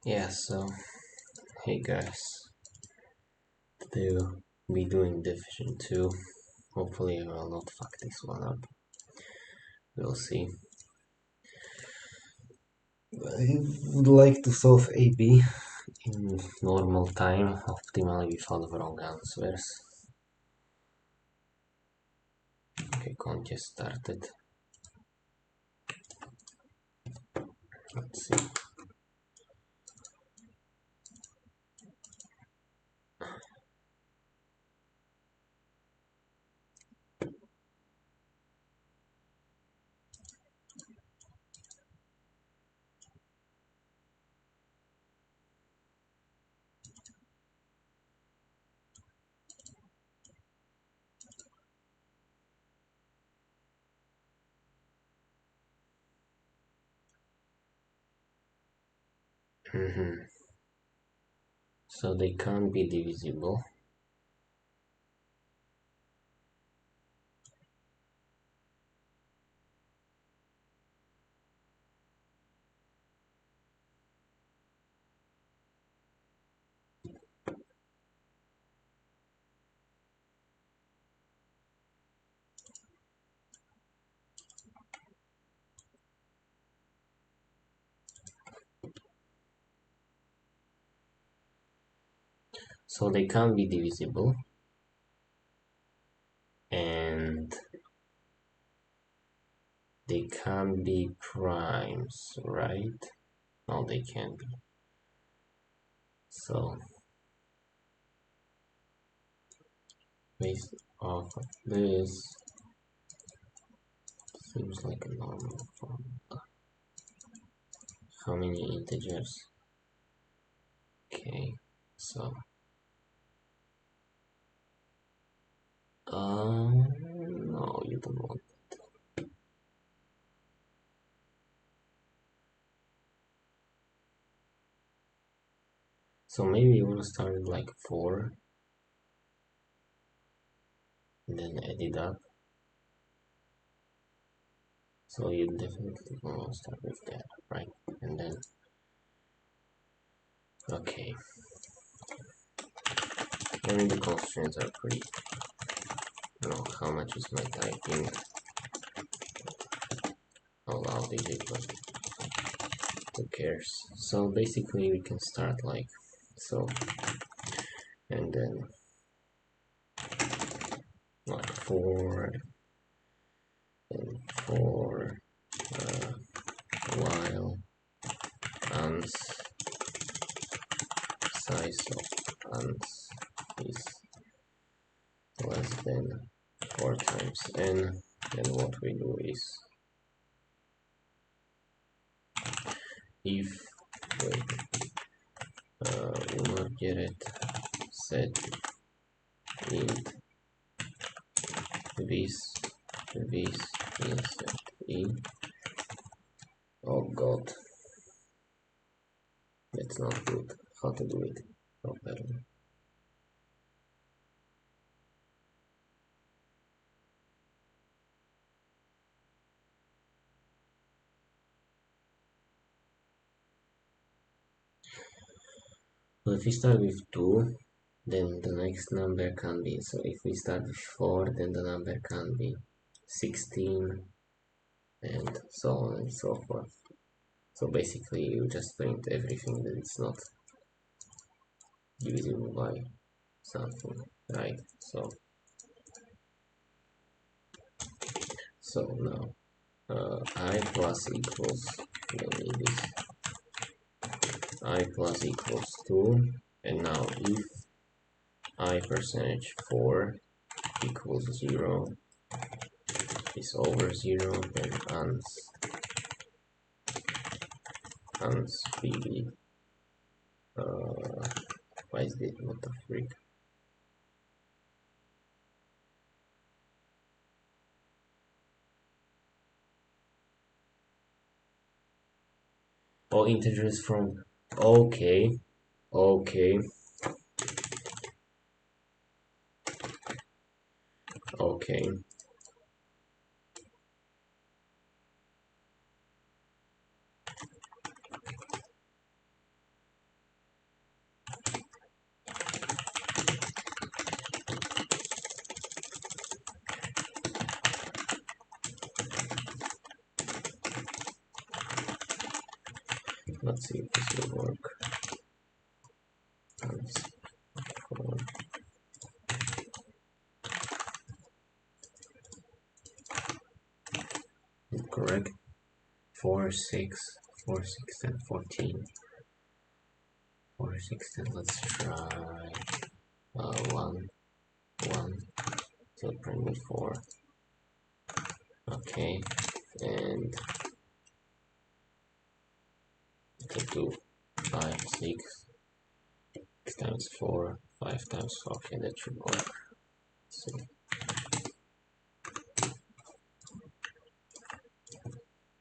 Yeah, so hey guys, today we'll be doing Division 2. Hopefully I will not fuck this one up. We'll see. I would like to solve AB in normal time. Optimally we found the wrong answers. Okay, contest started. Let's see. So they can't be divisible. So they can't be divisible. And they can't be primes, right? No, they can't be. So based off of this, seems like a normal formula. How many integers? Okay, so no, you don't want that. So maybe you want to start with like 4 and then add it up. So you definitely want to start with that, right? And then okay. I mean the constraints are pretty. How much is my typing? How loud is it? But who cares? So basically we can start like so, and then like 4 and 4 while ans size of ans is less than 4 times n, then what we do is if get set int this insert in. Oh god, that's not good. How to do it properly? So if we start with 2, then the next number can be, so if we start with 4, then the number can be 16, and so on and so forth. So basically you just print everything that is not divisible by something, right? So now I plus equals, I plus equals 2, and now if I percentage 4 equals 0 is over 0, then ans pd why is this, what the freak? Oh, integers from, okay, okay, okay. Let's see if this will work. Times 4. Correct. 4, 6, 4, 6, 10, 14. 4, 6, 10. Let's try 1, 1. So bring me 4. Okay, and 2, 5, 6. 6 times 4, 5 times 4. Okay, that should work. So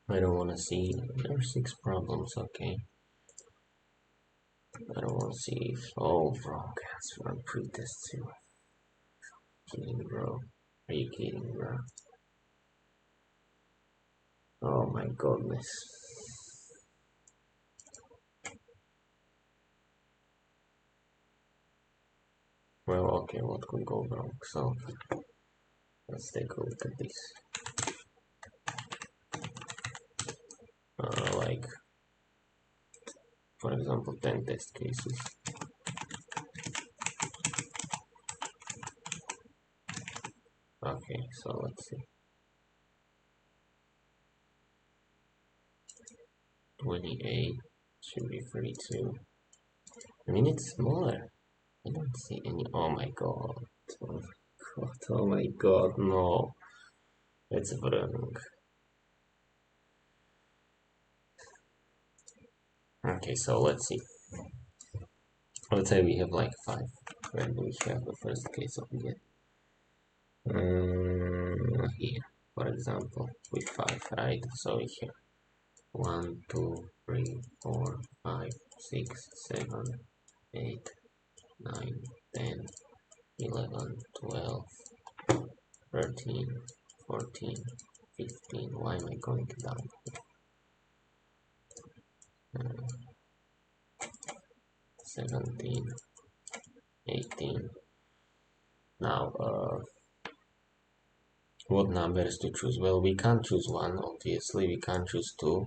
I don't want to see there are 6 problems. Okay, I don't want to see if wrong answer on pretest 2. Kidding, bro? Are you kidding, bro? Oh my goodness. Well, okay, what could go wrong? So let's take a look at this. Like, for example, 10 test cases. Okay, so let's see. 28 should be 32. I mean, it's smaller. I don't see any. Oh my god. Oh my god. Oh my god. No. It's wrong. Okay, so let's see. Let's say we have like 5. When we have the first case of it. Here, for example, with 5, right? So we have 1, 2, 3, 4, 5, 6, 7, 8, 9, 10, 11, 12, 13, 14, 15. Why am I going down? 17, 18. Now, what numbers to choose? Well, we can't choose 1, obviously. We can't choose 2.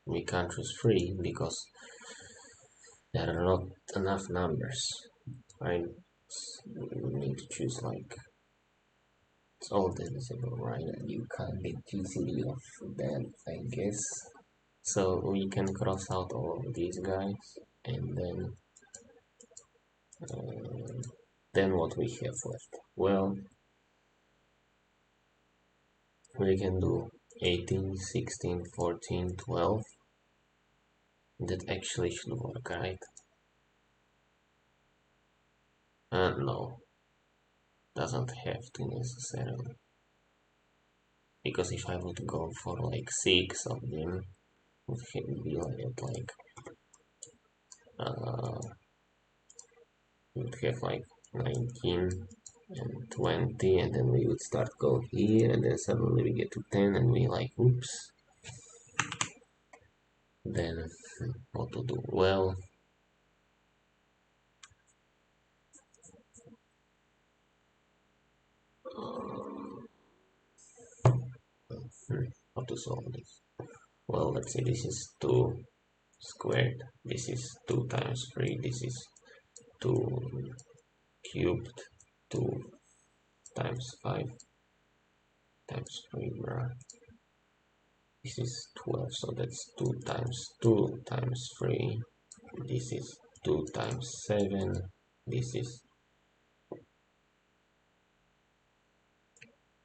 We can't choose 3 because there are not enough numbers. Right? We need to choose like it's all divisible, right? And you can't get GCD of that, I guess. So we can cross out all of these guys, and then what we have left? Well, we can do 18, 16, 14, 12. That actually should work, right? No, doesn't have to necessarily. Because if I would go for like 6 of them, it would be like we would have like 19 and 20, and then we would start go here, and then suddenly we get to 10 and we like oops. Then what to do? Well, how to solve this? Well, let's say this is 2 squared, this is 2 times 3, this is 2 cubed, 2 times 5 times 3, bruh. This is 12, so that's 2 times 2 times 3. This is 2 times 7. This is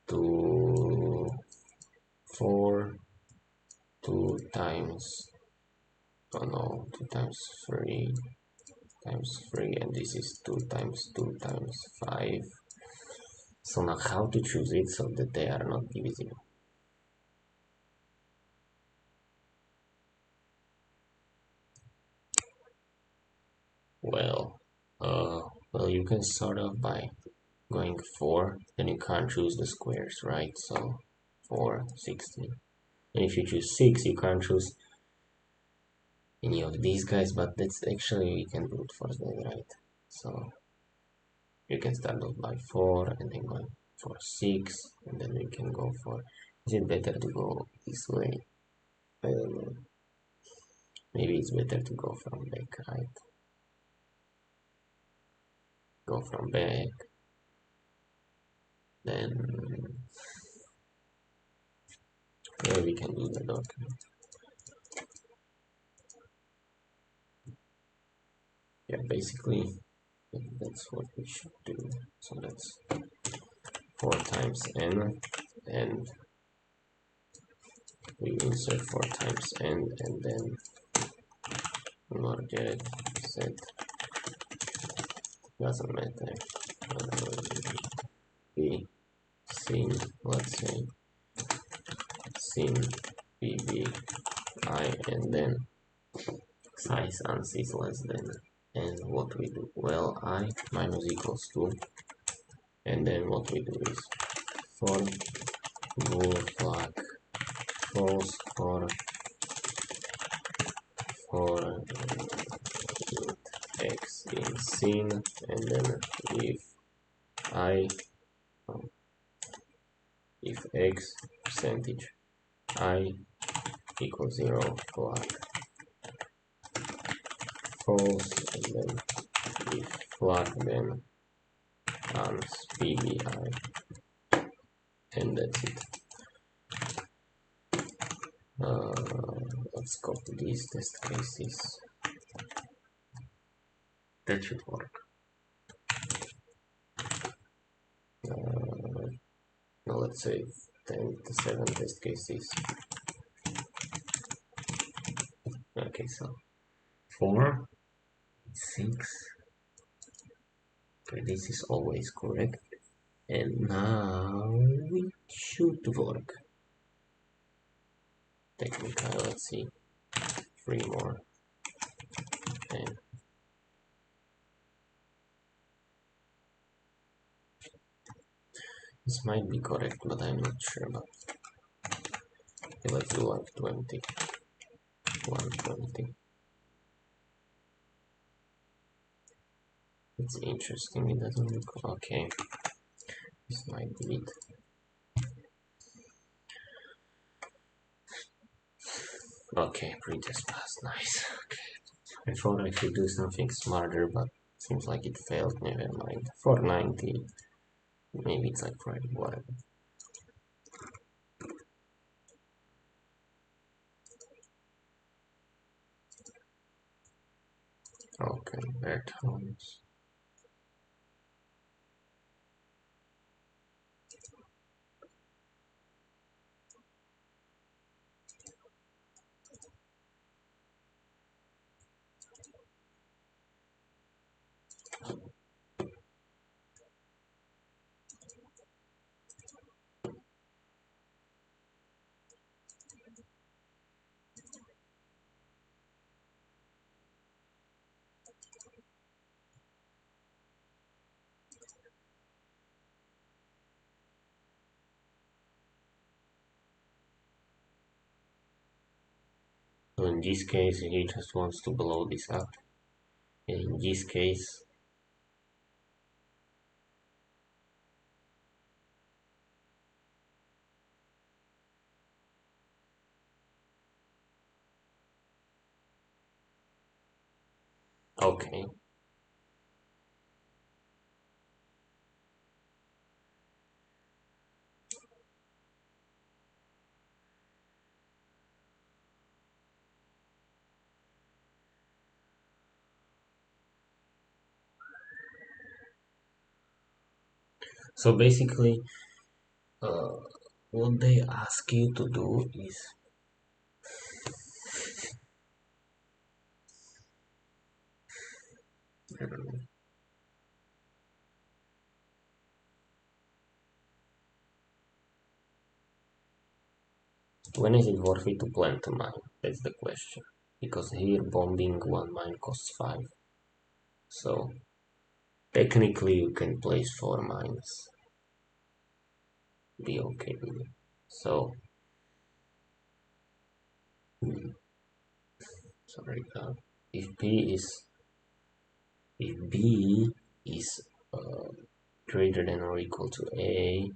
2, 4, 2 times, oh no, 2 times 3 times 3, and this is 2 times 2 times 5. So now how to choose it so that they are not divisible? Well, you can start off by going 4, then you can't choose the squares, right? So 4, 16. And if you choose 6, you can't choose any of these guys, but that's actually we can brute force them, right? So you can start off by 4 and then go for 6, and then we can go for. Is it better to go this way? I don't know. Maybe it's better to go from back, right? Go from back, then yeah, we can do the document. Yeah, basically that's what we should do. So that's 4 times n, and we insert 4 times n, and then market set, doesn't matter, b sin, let's say sin pbi, and then size ans is less than, and what we do, well, I minus equals 2, and then what we do is for bool flag false for x in sin, and then if I if x percentage I equals 0, flag false, and then if flag, then ans pbi, and that's it. Let's copy these test cases. That should work. Now let's say 7 test cases. Okay, so 4, 6. Okay, this is always correct. And now it should work. Technically, let's see. 3 more. And this might be correct, but I'm not sure. But okay, let's do like 20. 120. It's interesting, it doesn't look okay. This might be it. Okay, pretest pass, nice. Okay. I thought I should do something smarter, but seems like it failed. Never mind. 490. Maybe it's like Friday, whatever. Okay, bare tones. So in this case, he just wants to blow this up. And in this case, okay. So basically, what they ask you to do is when is it worth it to plant a mine? That's the question. Because here bombing 1 mine costs 5. So technically you can place 4 mines. Be okay with it. So sorry, if B is greater than or equal to A,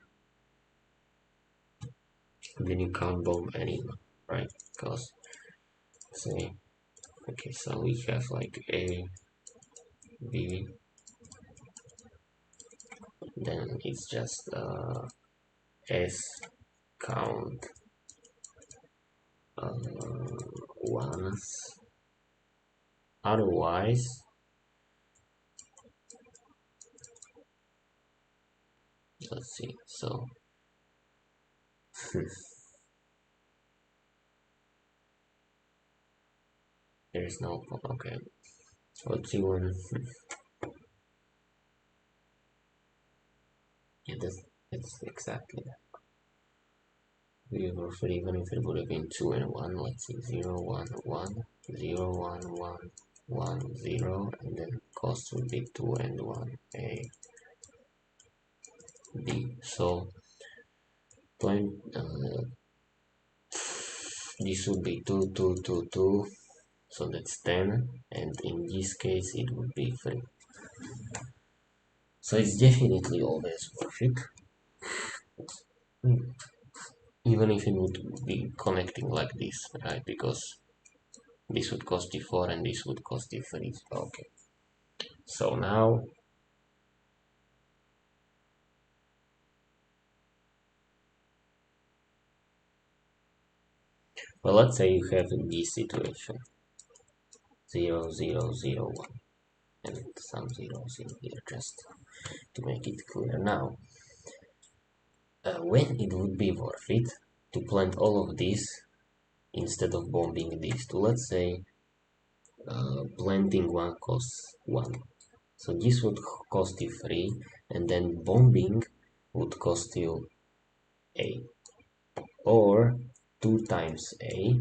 then you can't bomb anyone, right? Because say Okay, so we have like A, B, then it's just S count ones. Otherwise, let's see. So there is no okay. Let's see when. Yeah, that's exactly that. We were for even if it would have been 2 and 1. Let's see, 0 1 1 0 1 1 1 0, and then cost would be 2 and 1 A B. So this would be 2 2 2 2, so that's 10, and in this case it would be 3. So it's definitely always worth it, even if it would be connecting like this, right? Because this would cost you 4 and this would cost you 3. Okay, so now well, let's say you have this situation 0 0 0 1 and some zeros in here just to make it clear. Now when it would be worth it to plant all of this instead of bombing these two. Let's say planting one costs 1, so this would cost you 3, and then bombing would cost you A, or 2 times A.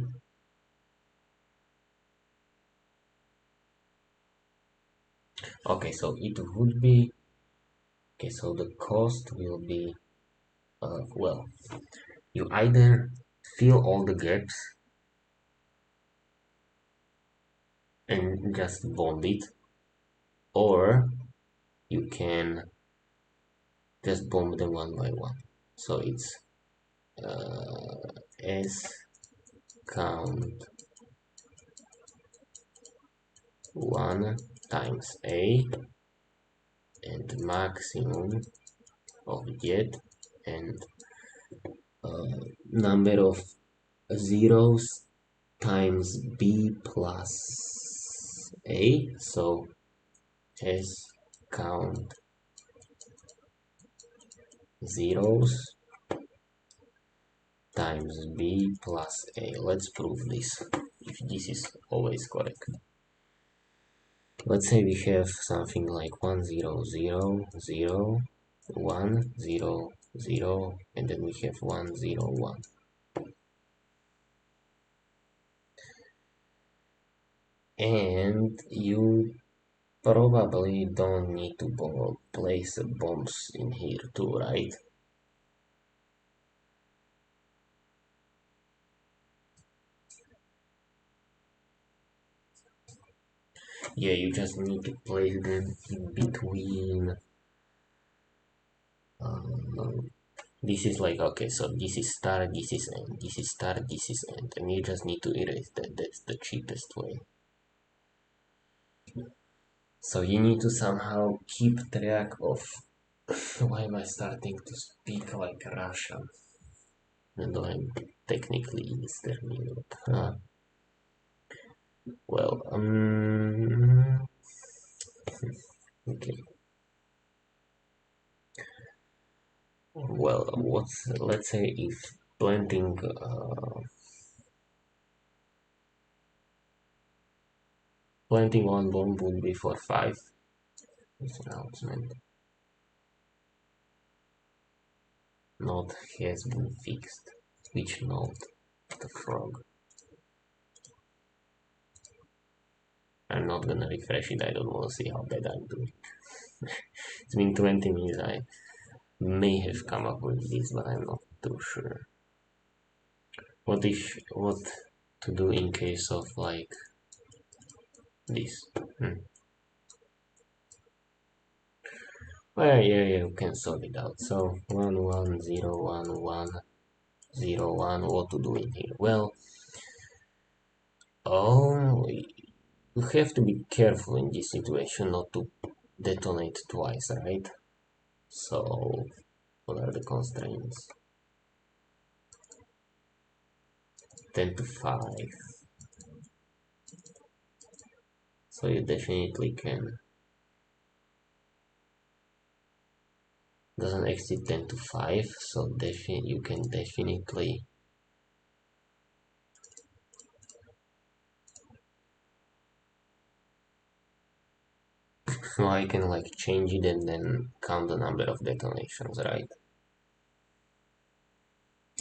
Okay, so it would be, okay, so the cost will be, well, you either fill all the gaps and just bomb it, or you can just bomb them one by one. So it's S count 1 times A and maximum of get and number of zeros times B plus A. So S count zeros times B plus A. Let's prove this, if this is always correct. Let's say we have something like 1 0 0 0 1 0 0, and then we have 1 0 1. And you probably don't need to place bombs in here too, right? Yeah, you just need to place them in between. This is like, okay, so this is start, this is end, this is start, this is end, and you just need to erase that. That's the cheapest way. So you need to somehow keep track of why am I starting to speak like Russian? And I'm technically Eastern Europe. Well, okay. Well, let's say if planting planting one bomb would be for 5. This announcement node has been fixed. Which node? The frog. I'm not gonna refresh it. I don't want to see how bad I'm doing. It's been 20 minutes. I may have come up with this, but I'm not too sure. What to do in case of like this? Well, yeah, you can sort it out. So 1 1 0 1 1 0 1. What to do in here? Well, oh, you have to be careful in this situation not to detonate twice, right? So what are the constraints? 10 to 5. So you definitely can. Doesn't exceed 10 to 5, so you can definitely. Well, I can like change it and then count the number of detonations, right?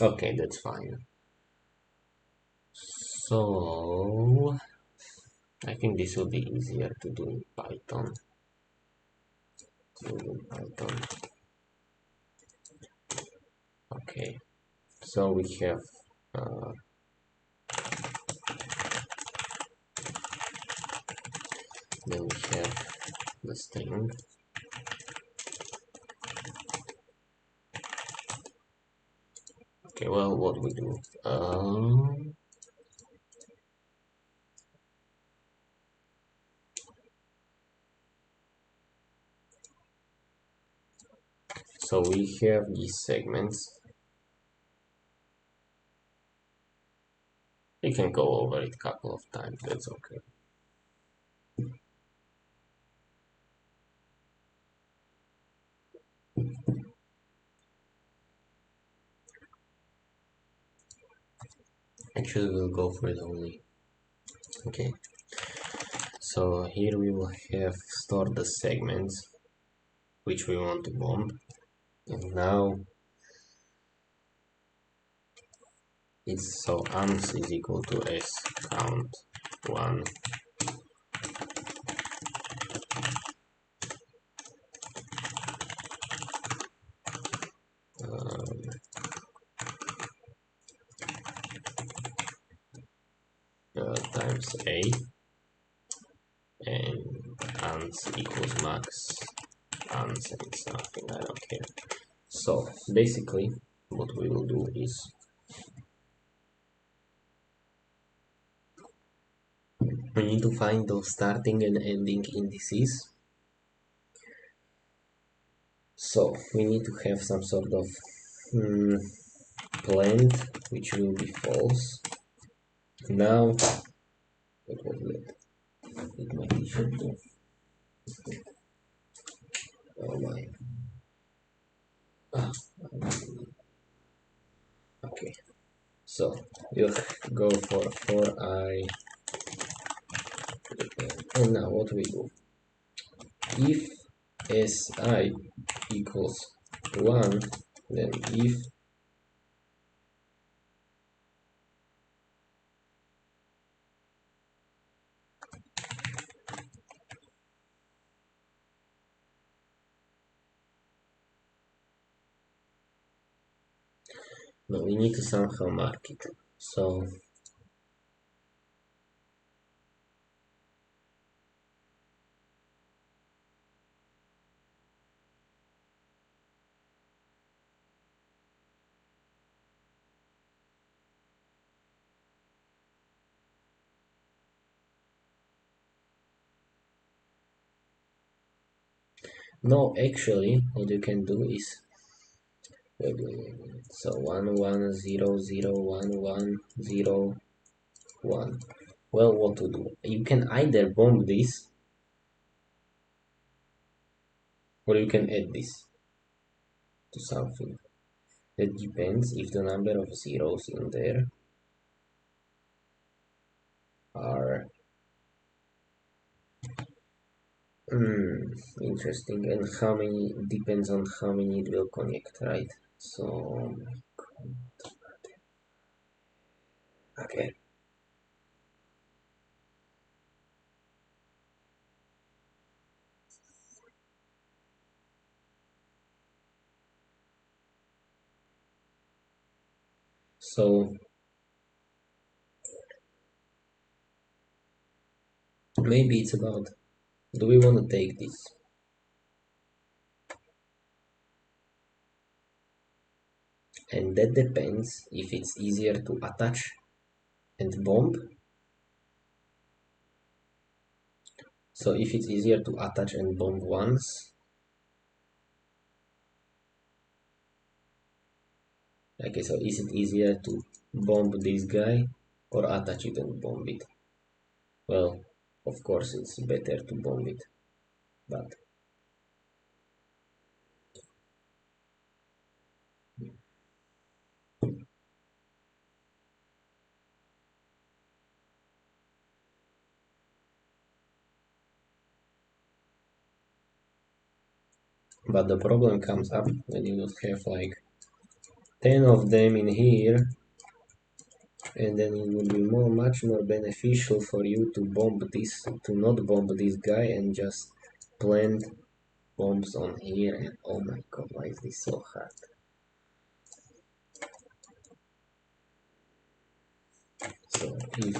Okay, that's fine. So I think this will be easier to do in Python. Okay, so we have then we have the string. Okay, well, what we do? So we have these segments. We can go over it a couple of times, that's okay. Actually, we'll go for it only. Okay. So here we will have stored the segments which we want to bomb. And now it's so ans is equal to s count 1 times a, and ans equals max ans and something, I don't care. So basically what we will do is we need to find those starting and ending indices. So we need to have some sort of blend which will be false. Now what was that? With my t-shirt too. Oh my. Ah, okay. So we'll go for I, and now what we do? If si equals 1, then if no, we need to somehow mark it. So no, actually what you can do is so 1 1 0 0 1 1 0 1. Well, what to do? You can either bomb this or you can add this to something. That depends if the number of zeros in there are interesting, and how many depends on how many it will connect, right? So okay. So maybe it's about, do we want to take this? And that depends if it's easier to attach and bomb, So if it's easier to attach and bomb once, okay, so is it easier to bomb this guy or attach it and bomb it? Well, of course it's better to bomb it, but the problem comes up when you would have like 10 of them in here, and then it would be much more beneficial for you to not bomb this guy and just plant bombs on here. And oh my god, why is this so hard? So if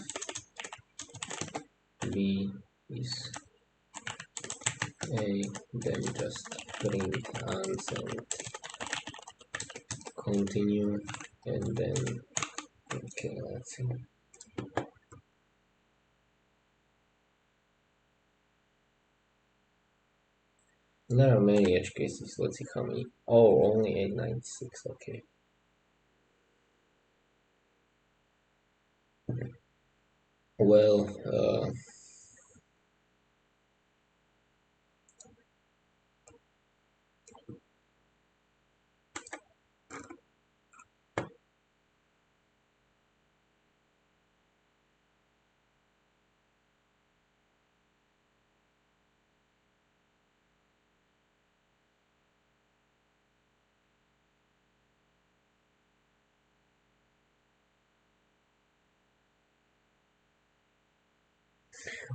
B is A, then just print answer and continue, and then okay, let's see. There are many edge cases. Let's see how many. Oh, only 896. Okay. Well,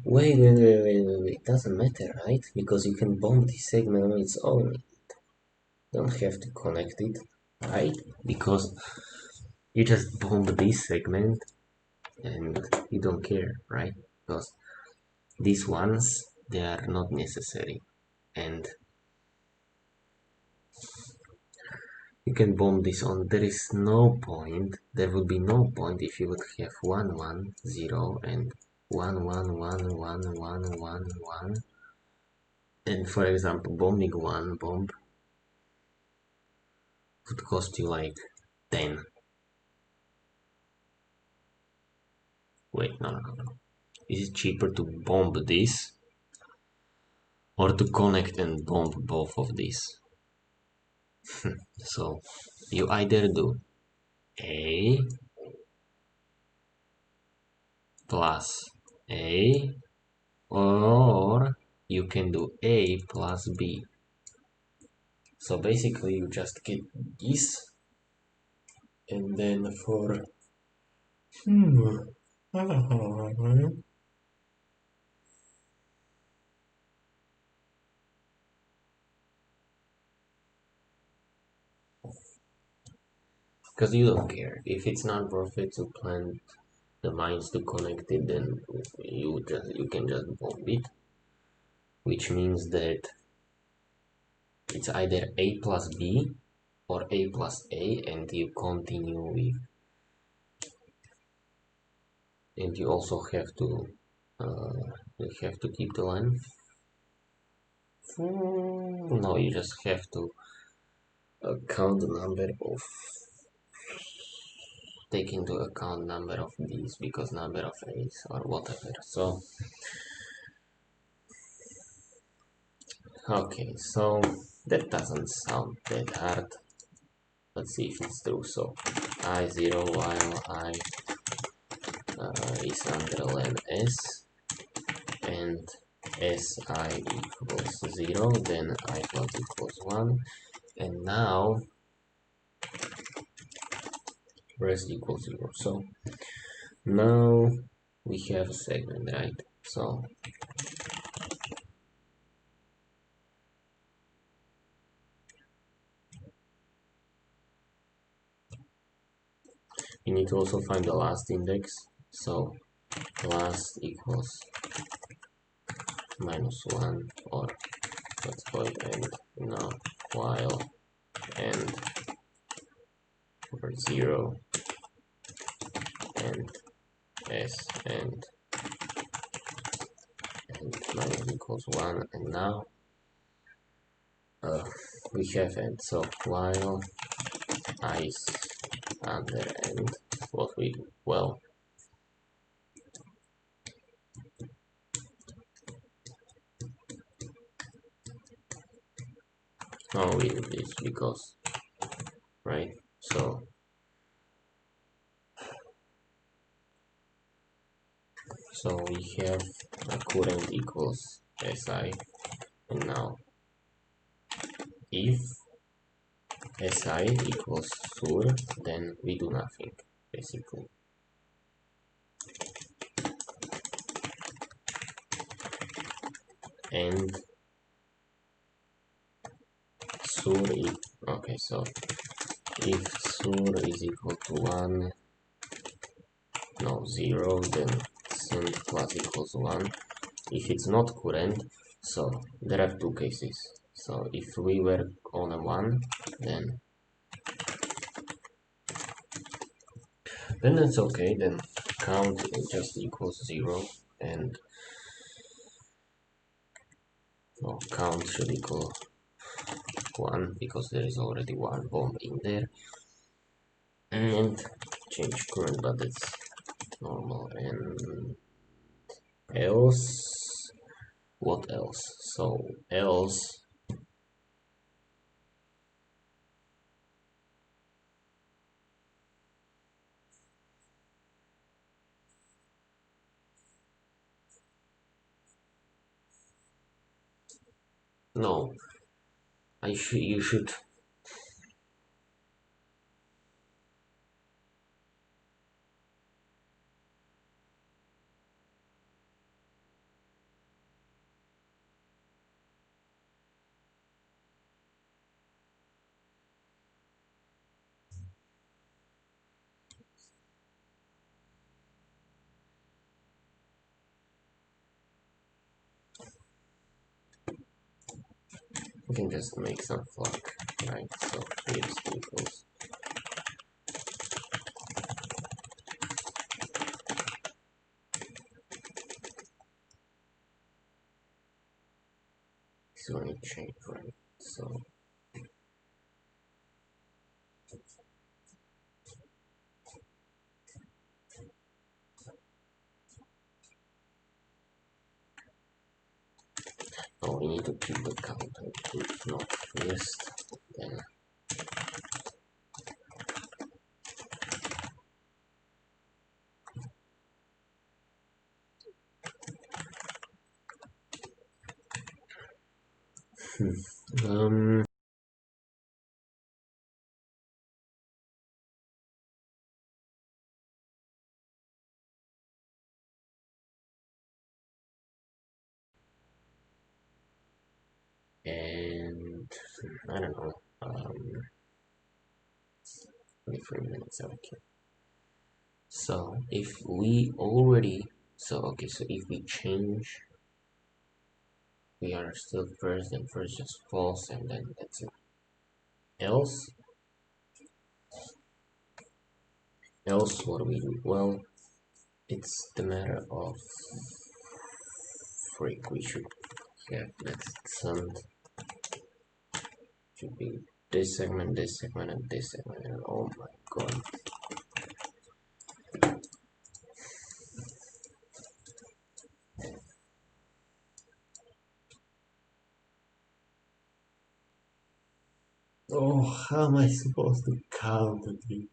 wait. It doesn't matter, right? Because you can bomb this segment on its own. Don't have to connect it, right? Because you just bomb this segment and you don't care, right? Because these ones, they are not necessary. And you can bomb this on. There is no point. There would be no point if you would have 1 1 0 and 1 1 1 1 1 1 1. And for example, bombing one bomb would cost you like 10. Wait, no. Is it cheaper to bomb this or to connect and bomb both of these? So you either do A plus A, or you can do A plus B. So basically you just get this, and then for because you don't care if it's not worth it to plant the mines to connect it, then you can just bomb it, which means that it's either A plus B or A plus A, and you continue with, and you also have to keep the line. No, you just have to count the number of take into account number of B's because number of A's or whatever. So okay, so that doesn't sound that hard. Let's see if it's true. So I0 while I is under len S and Si equals 0, then I plus equals 1, and now rest equals 0. So now we have a segment, right? So you need to also find the last index. So last equals -1, or let's call it end. Now while end for 0 and S and minus equals 1, and now we have end. So while I is under end, what we do? Well, how we do this, because right, so we have a current equals si, and now if si equals sur, then we do nothing basically. And sur is okay, so if sur is equal to 1, no 0, then send plus equals 1. If it's not current, so there are two cases. So if we were on a 1, then that's okay, then count just equals 0, and well, count should equal 1 because there is already one bomb in there, and change current, but it's normal. And else, what else? So else no, you should you can just make some flag, right? So here's equals this one change, right? So oh, we need to keep the counter, if not first, then um and I don't know, 23 minutes, okay. So if we already, so okay, so if we change, we are still first, then first just false, and then that's it. Else what we do? Well, it's the matter of freak. We should have let's send should be this segment, and this segment, and oh my god. Oh, how am I supposed to count it?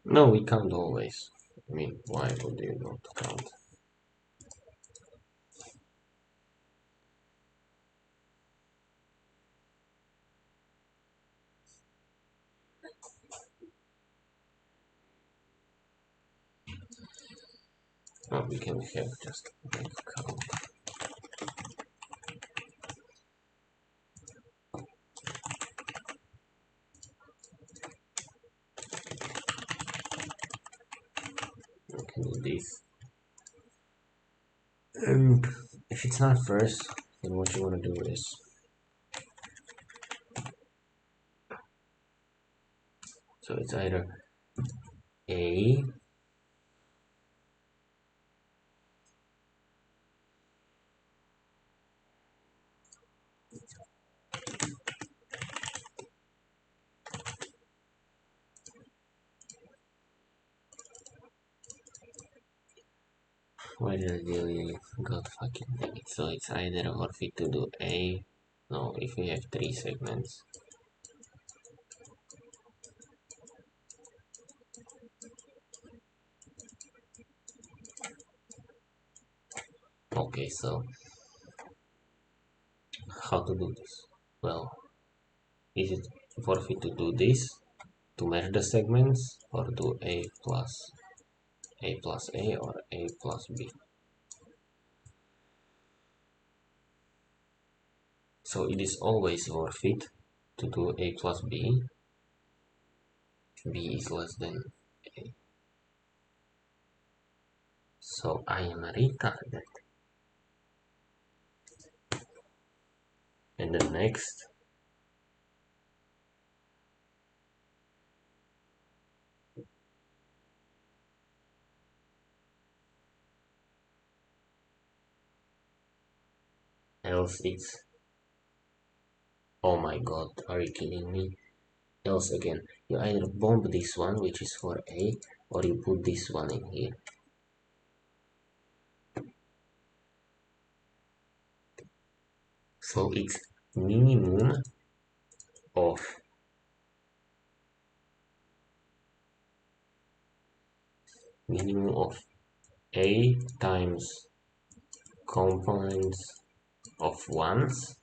No, we count always. I mean, why would you not count? Oh, we can have just like count. We can do this. And if it's not first, then what you want to do is so it's either A why did I really got fucking damn it. So it's either worth it to do A. No, if we have 3 segments. Okay, so how to do this? Well, is it worth it to do this to merge the segments, or do A plus A or A plus B? So it is always worth it to do A plus B. B is less than A. So I am retarded. And the next, else it's, oh my god, are you kidding me? Else again, you either bomb this one, which is for A, or you put this one in here. So it's minimum of A times components of ones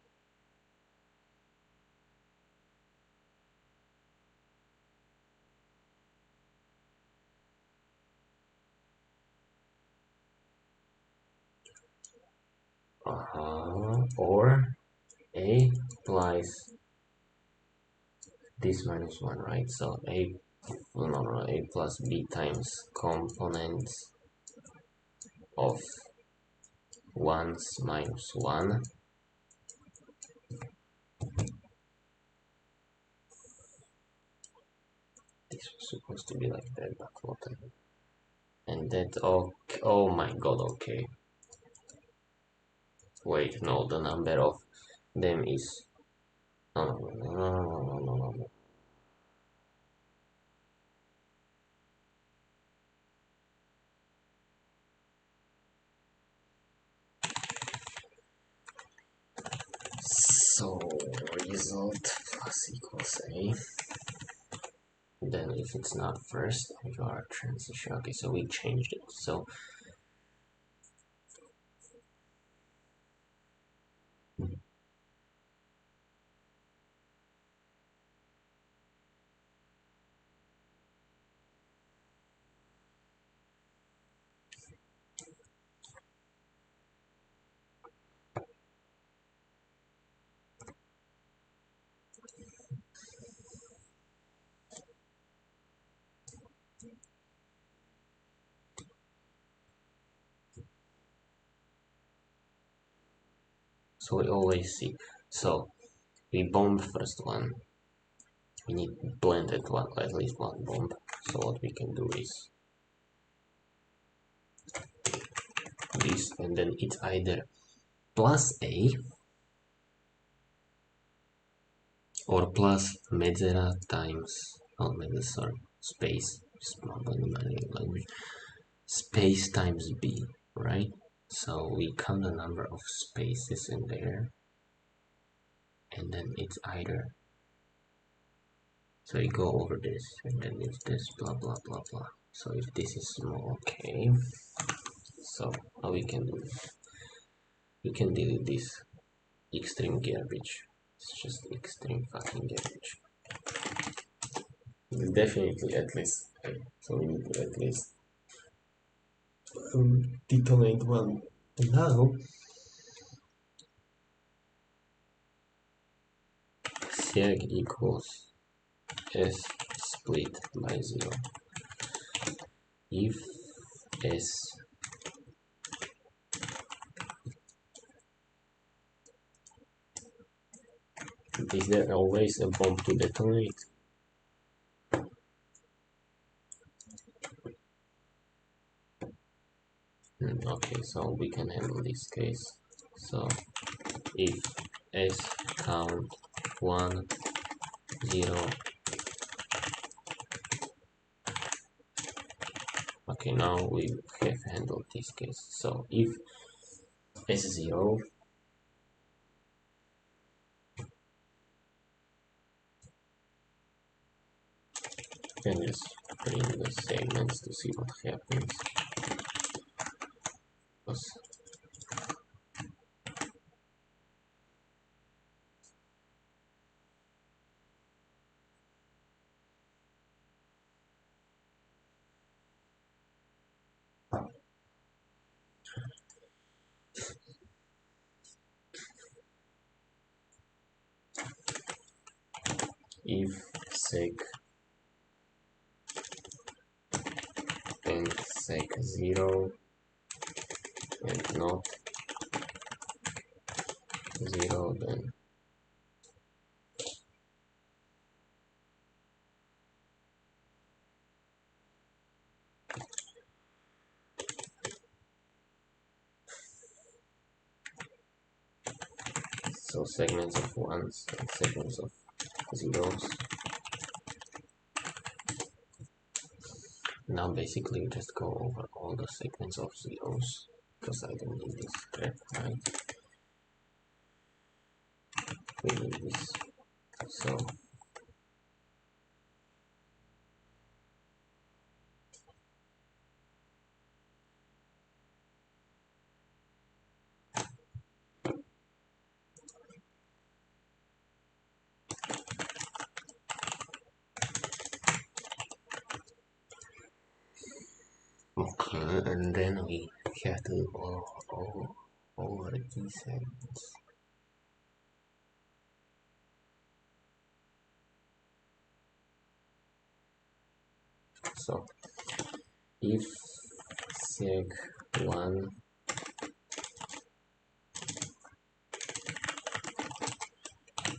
or A plus this minus 1, right? So A plus B times components of ones minus 1. This was supposed to be like that, but whatever. And that, okay, oh my god, okay. Wait, no, the number of them is, no. So result plus equals A. Then if it's not first, you are transition. Okay, so we changed it. So we always see. So we bomb first one. We need blended one, at least one bomb. So what we can do is this, and then it's either plus A or plus medzera times, oh medzera, sorry, space, space times B, right? So we count the number of spaces in there, and then it's either, so you go over this, and then it's this, blah blah blah blah. So if this is small, okay, so how we can do this? We can delete this extreme garbage. It's just extreme fucking garbage. Definitely at least, so we need to at least detonate one. Now seg equals s split by 0 if s is there always a bomb to detonate. Okay, so we can handle this case. So if s count 1, 0. Okay, now we have handled this case. So if s0, then just bring the segments to see what happens. If sec and sec 0 and not 0, then so segments of ones and segments of zeros. Now basically we just go over all the segments of zeros because I don't need this crap, right? We need this. So okay, and then we have to over these segments. So if sec 1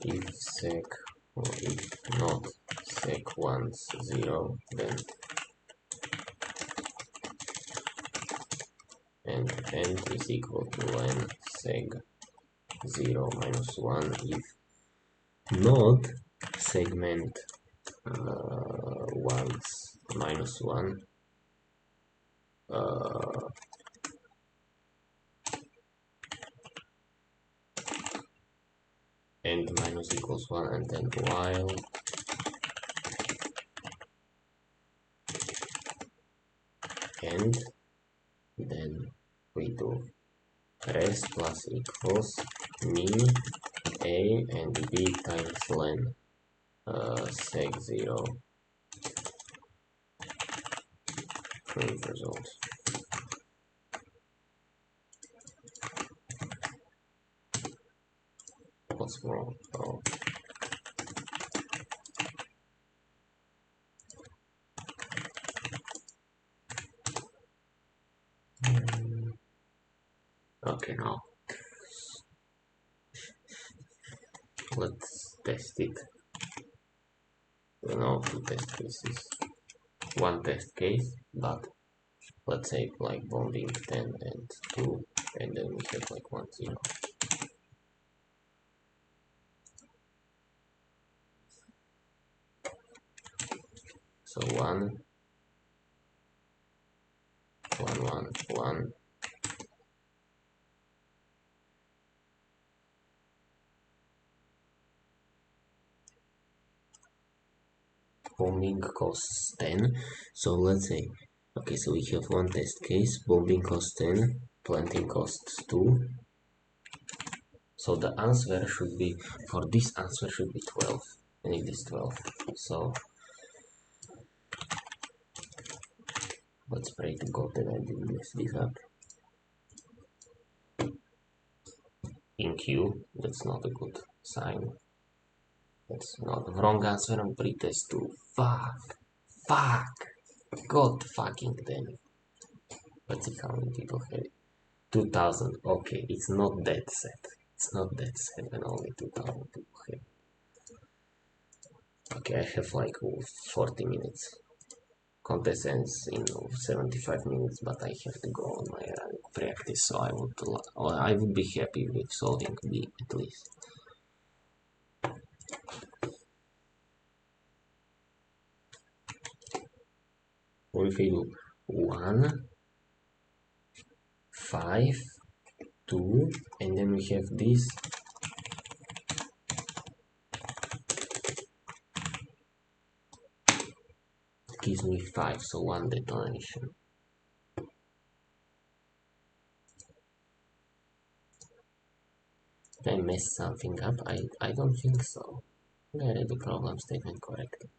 if sec or if not sec 1 0, then and n is equal to n seg 0 minus 1 if not segment once minus 1 and minus equals 1, and then while and then we do rest plus equals min a and b times len seg 0 print result. What's wrong? Oh. Okay, now let's test it. We know two test cases. One test case, but let's say like bonding 10 and 2, and then we have like 1, 0. So 1, 1, 1, 1. Bombing costs 10. So let's say, okay, so we have one test case. Bombing costs 10, planting costs 2. So the answer should be, for this answer should be 12. And it is 12. So let's pray to God that I didn't mess this up. In Q, that's not a good sign. That's not the wrong answer on pretest 2. Fuck. God fucking damn it. Let's see how many people have it. 2000. Okay, it's not that sad. It's not that sad when only 2000 people have it. Okay, I have like 40 minutes. Contest ends in 75 minutes, but I have to go on my run. practice, so I would be happy with solving B at least. Or if we do 1, 5, 2, and then we have this. It gives me 5, so 1 detonation. Did I mess something up? I don't think so. I read the problem statement correctly.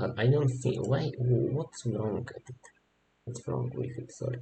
But I don't think, why, what's wrong with it? What's wrong with it, sorry.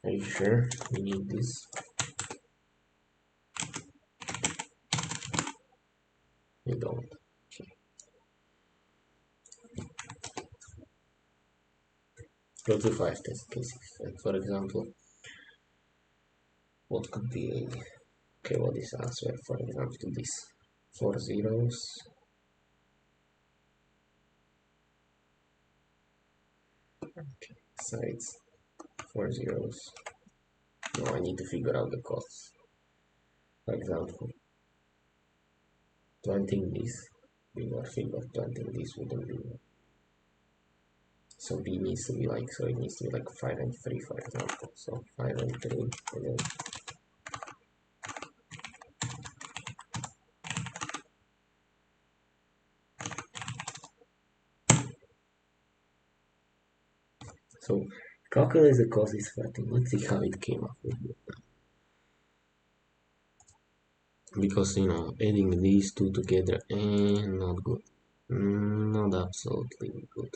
Are you sure we need this? We don't. Okay. Go to 5 test cases. For example, what could be, okay, what is answer, for example, to this? 4 zeros. Okay, sides, 4 zeros. Now I need to figure out the costs. For example, 20 this, bigger figure, 20 this wouldn't be. So B needs to be like, so it needs to be like 5 and 3, for example. So 5 and 3, and then so calculate the cost is 13. Let's see how it came up with it. Because, you know, adding these two together and not good. Not absolutely good.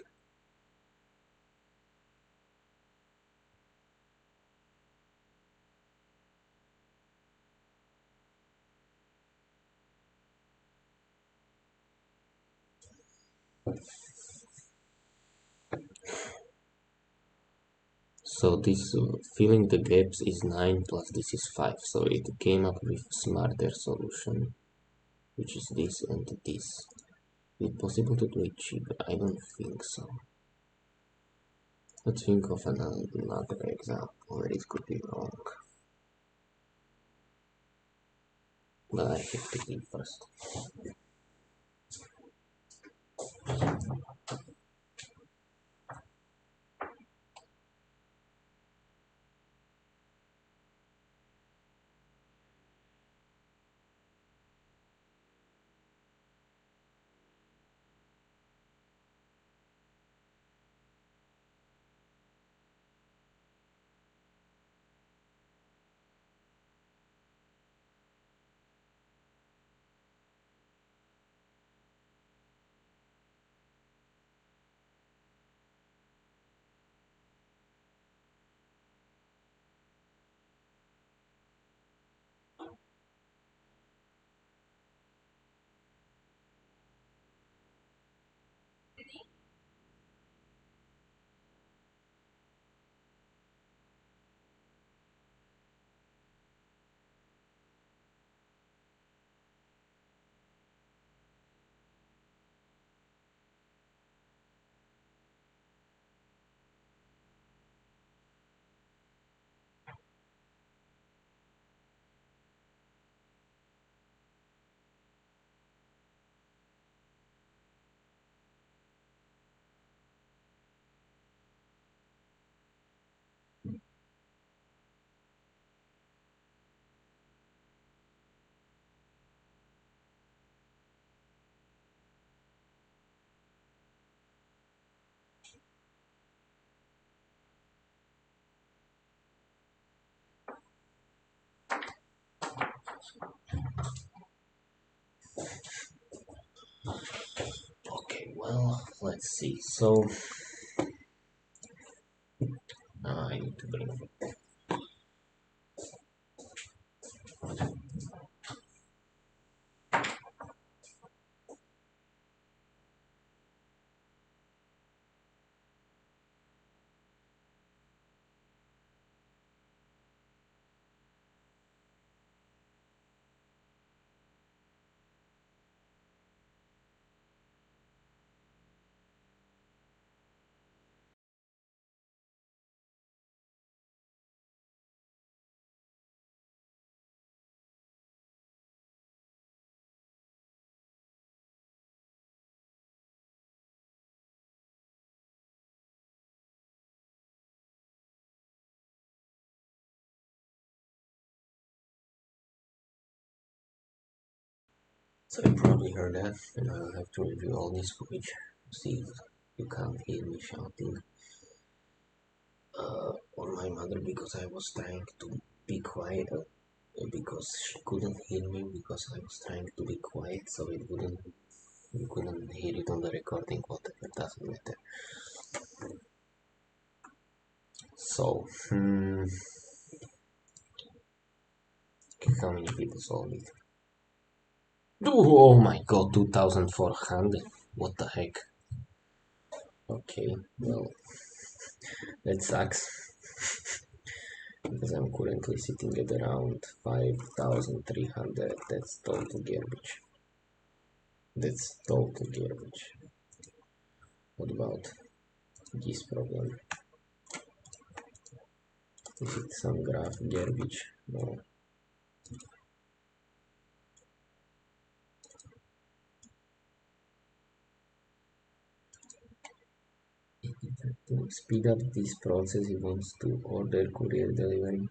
So this filling the gaps is 9 plus this is 5. So it came up with smarter solution, which is this and this. Is it possible to do it cheaper? I don't think so. Let's think of another example where it could be wrong. But I have to think first. let's see. So I need to bring it. So you probably heard that, and I'll have to review all this footage to see if you can't hear me shouting on my mother because I was trying to be quiet because she couldn't hear me because I was trying to be quiet so it wouldn't you couldn't hear it on the recording, whatever, doesn't matter. So how many people saw it? Oh my god, 2400, what the heck. Okay, well, that sucks because I'm currently sitting at around 5300. That's total garbage. That's total garbage. What about this problem? Is it some graph garbage? No. To speed up this process, he wants to order courier delivery.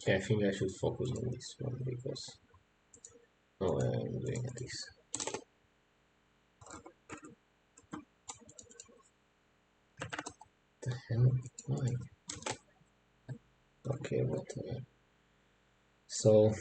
Okay, I think I should focus on this one because oh, I'm doing this. The hell? Why? Okay, whatever. So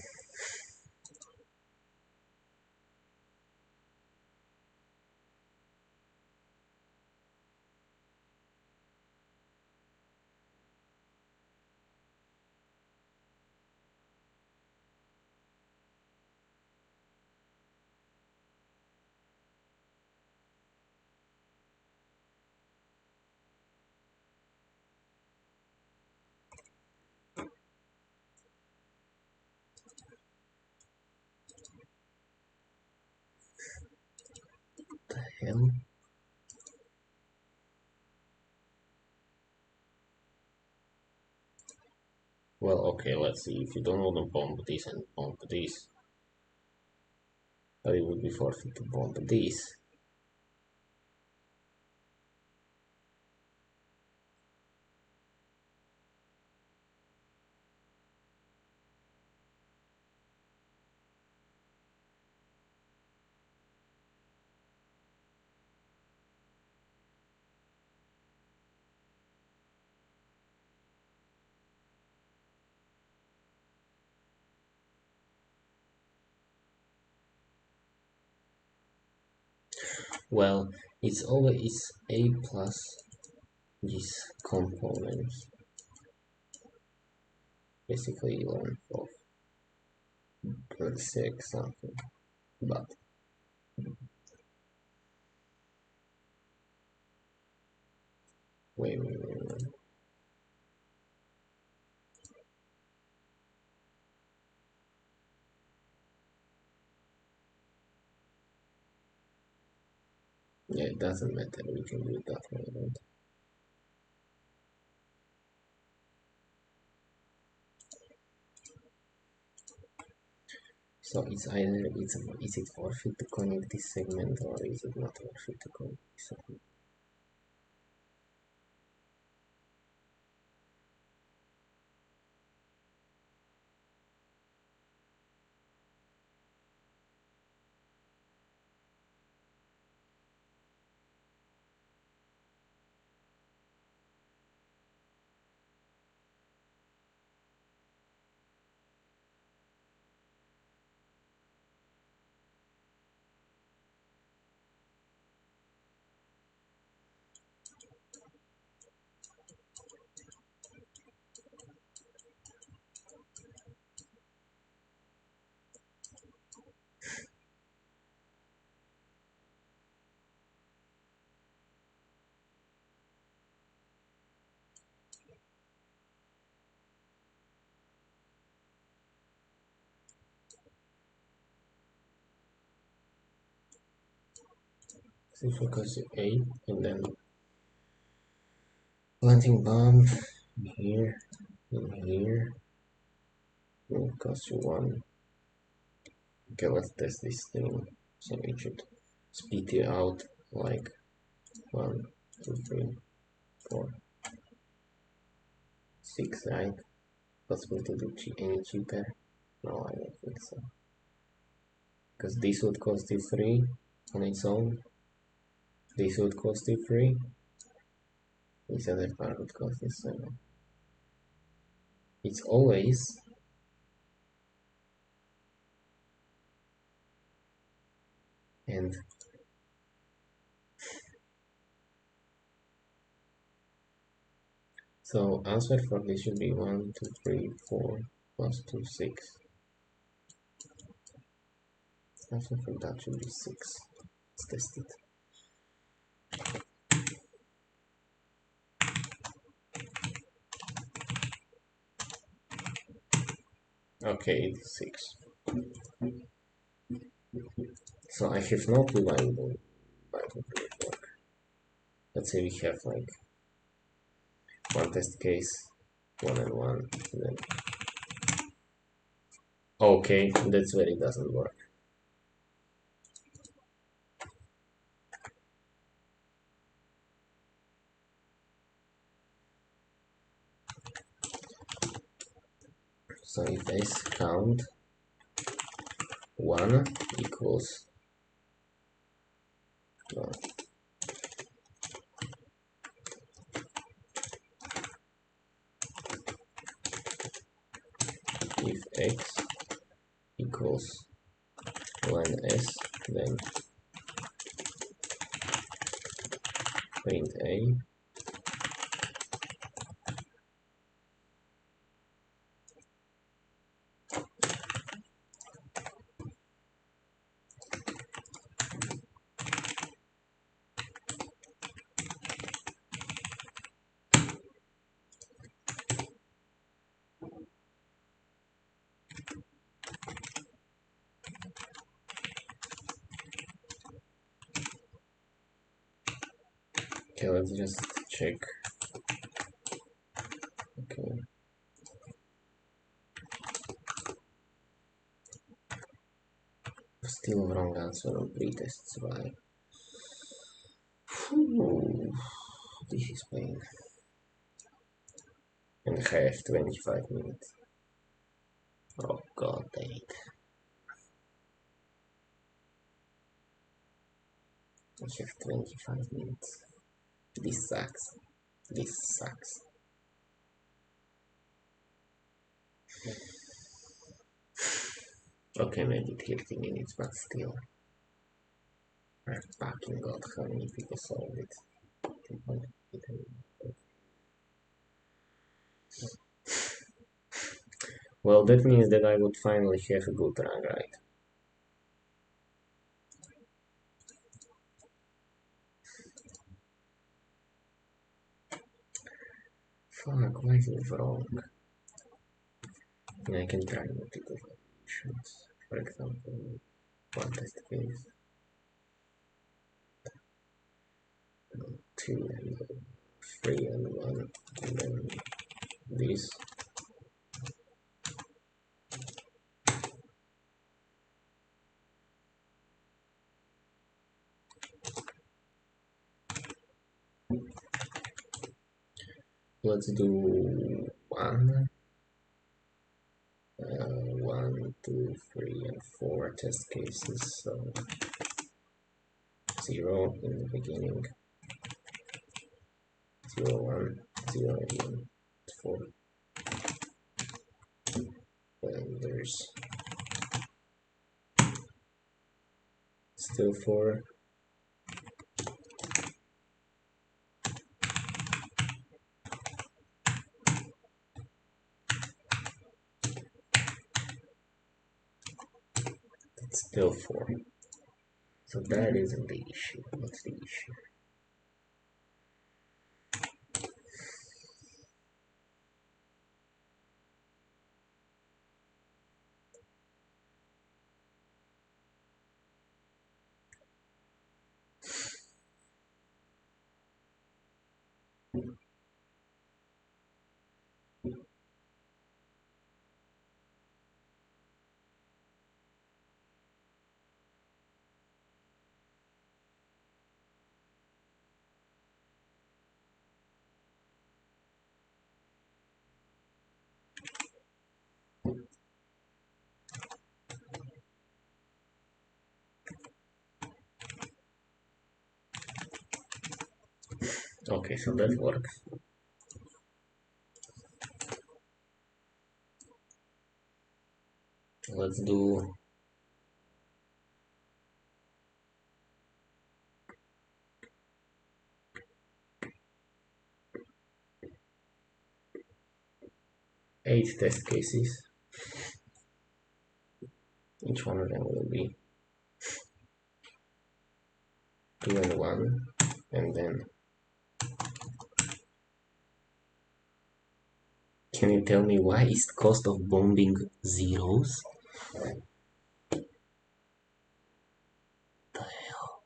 the hell? Well, okay, let's see. If you don't want to bomb this and bomb this, but it would be forfeit to bomb this. Well, it's always a plus this component, basically length of 36 something, but wait. Yeah, it doesn't matter, we can do it that way, right? So it's either is it worth it to connect this segment or is it not worth it to connect this segment? So focus A and then planting bomb here and here will cost you one. Okay, let's test this thing. So it should spit you out like 1, 2, 3, 4, 6, right? Possible to do any cheaper? No, I don't think so. Because this would cost you 3 on its own. This would cost you 3. This other part would cost you 7. It's always and so answer for this should be 1, 2, 3, 4 plus 2, 6. Answer for that should be 6. Let's test it. Okay, it's 6. So I have no clue why it won't work. Let's say we have like one test case, 1 and 1, and then okay, that's where it doesn't work. So if s count 1 equals 1. If x equals 1s, then print a. Okay, let's just check. Okay. Still wrong answer on pretests. Why? This is pain. And I have 25 minutes. Oh god dang it. I have 25 minutes. This sucks. This sucks. Okay, maybe 30 minutes, but still. I fucking god, how many people solved it? Well, that means that I would finally have a good run, right? Fuck, why is it wrong? I can try multiple options. For example, one test case, 2 and 3 and 1, and then this. Let's do 1, 1, 2, 3, and 4 test cases. So 0 in the beginning, 0, 1, 0 again, 4. And there's still 4. It's still 4. So that isn't the issue. What's the issue? Okay, so that works. Let's do 8 test cases. Each one of them will be 2 and 1, and then can you tell me why is cost of bombing zeros? The hell?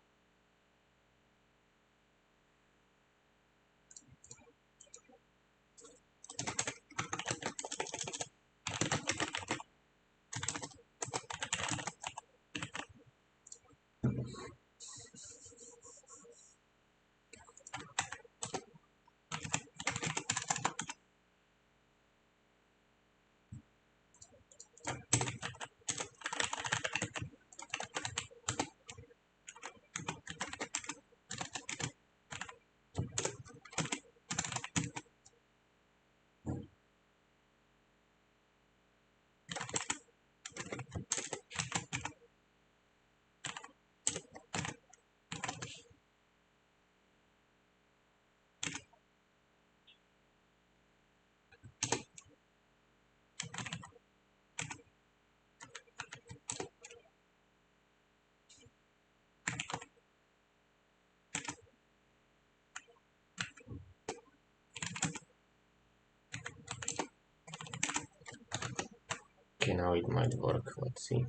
Okay, now it might work. Let's see.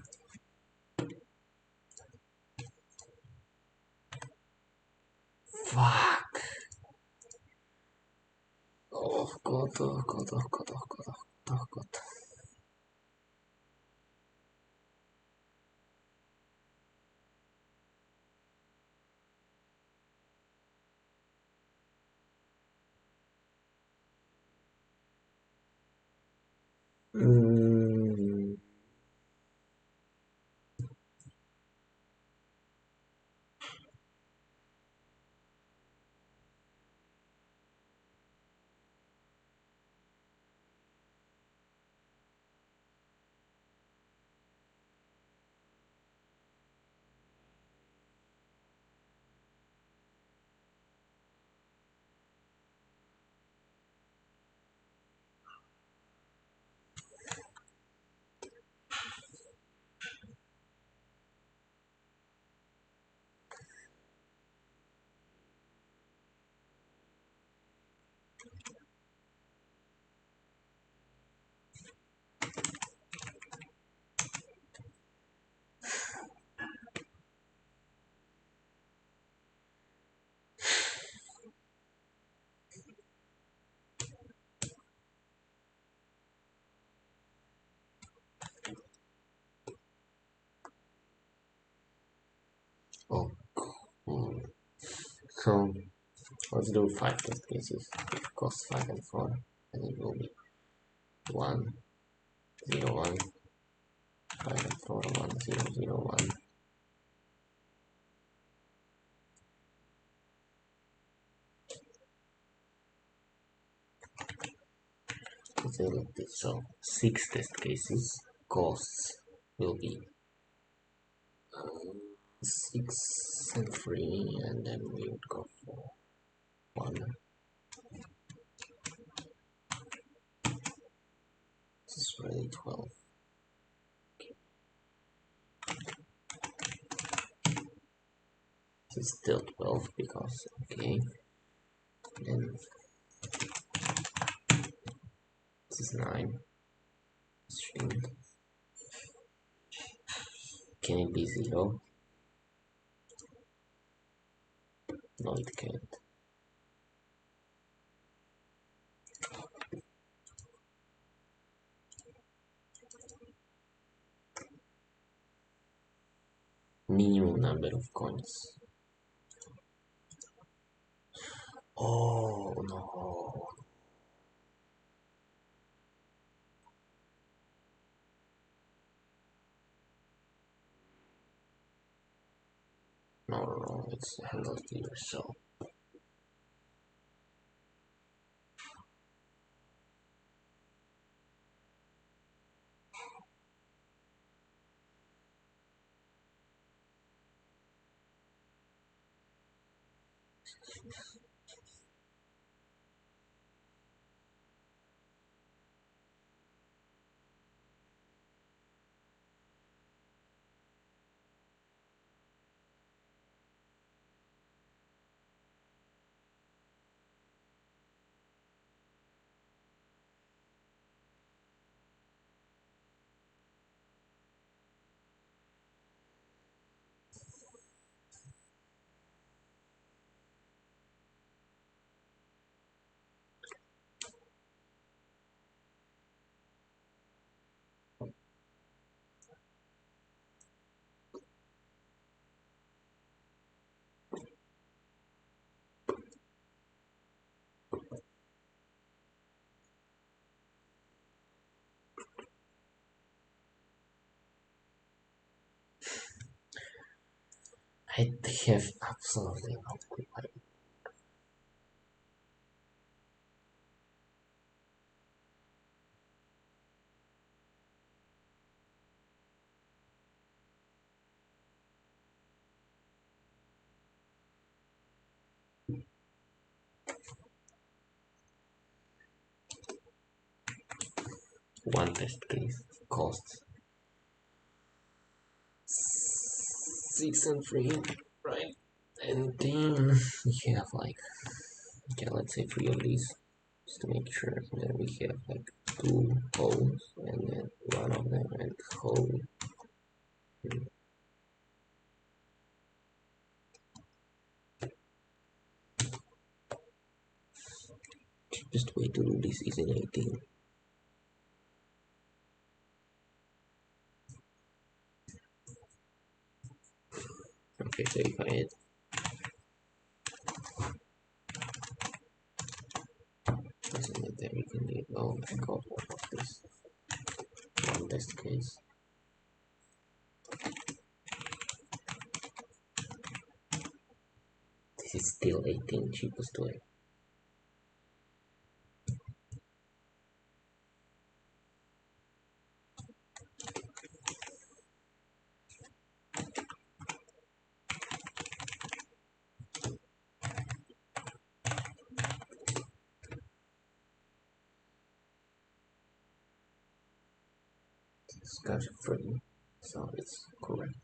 Fuck. Oh god, oh god, oh god, oh god, oh god. Mm. So let's do 5 test cases. If costs 5 and 4, then it will be 1, 0, 1, 5 and 4, 1, 0, 0, 1. Let's say like this. So 6 test cases, costs will be 6 and 3, and then we would go for 1. This is really 12. This is still 12 because, okay, then this is 9. String. Can it be 0? No, it can't. Minimum number of coins. Oh no. No, it's handled here, so. I have absolutely no clue. One test case costs 6 and 3, right? And then we have like, okay, let's say 3 of these, just to make sure. And then we have like 2 holes, and then 1 of them and hole. Cheapest way to do this is in 18. Okay, so if I add this and then we can do, oh my god, what was this? One test case. This is still 18, cheapest way. It's got free, so it's correct.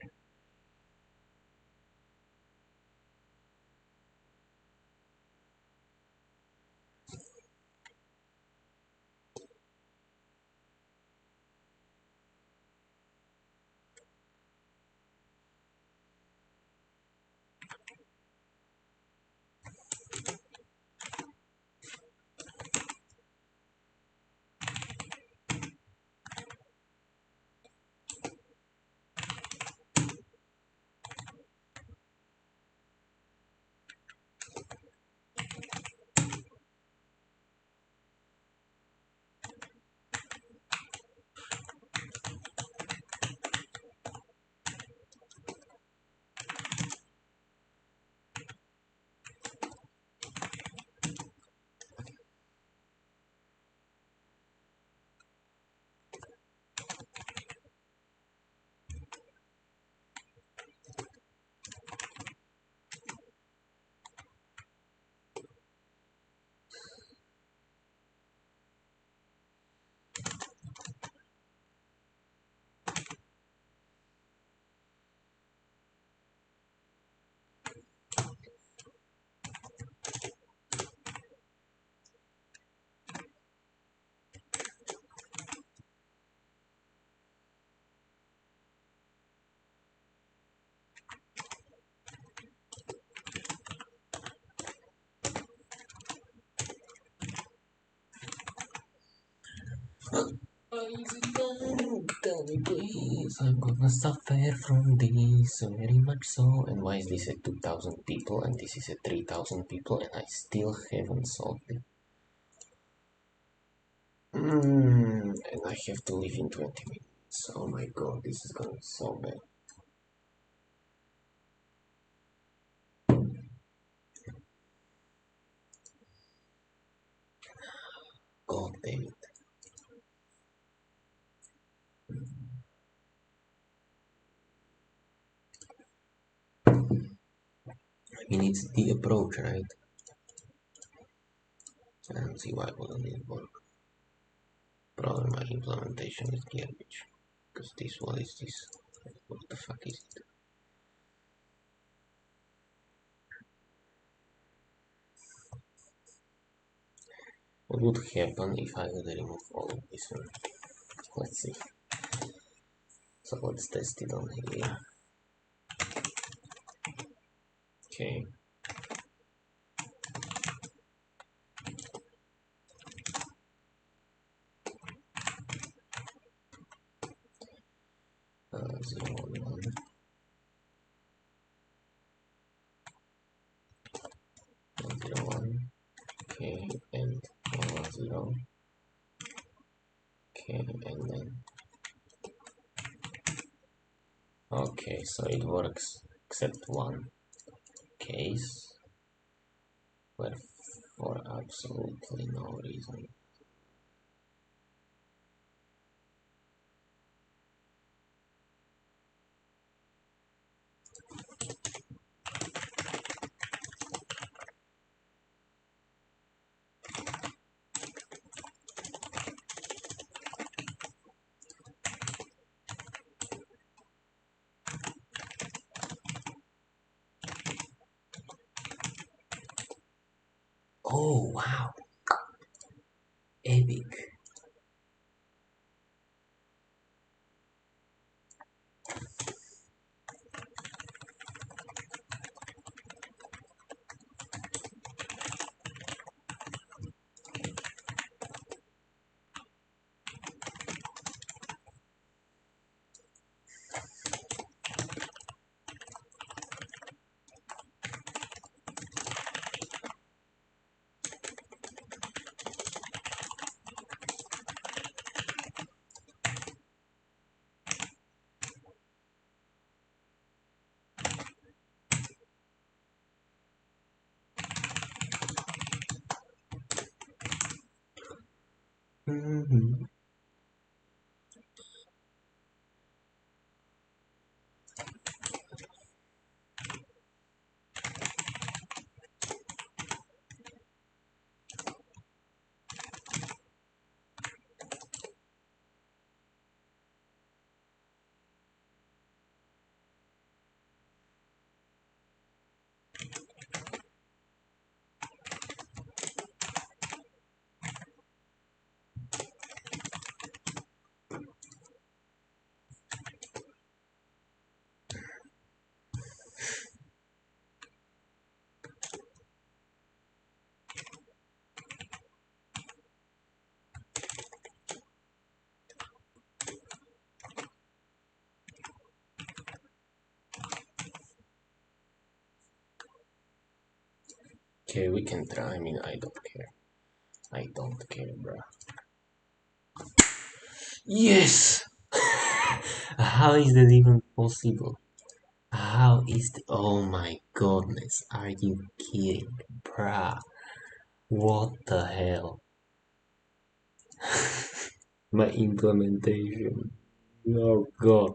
Tell me please, I'm gonna suffer from this very much so. And why is this at 2000 people and this is at 3000 people and I still haven't solved it? And I have to leave in 20 minutes. Oh my god, this is gonna be so bad. God damn it. I mean, it's the approach, right? I don't see why wouldn't it work. Probably my implementation is garbage. Because this, what is this? What the fuck is it? What would happen if I would remove all of this one? Let's see. So let's test it on here. Okay. 0, 1, 0, 1. Okay, and 1, 0. Okay, and then. Okay, so it works except one case where for absolutely no reason. Oh wow, epic. Mm-hmm. Okay, we can try. I mean, I don't care. I don't care, bruh. Yes! How is that even possible? How is the. Oh my goodness, are you kidding? Bruh, what the hell? My implementation. Oh god.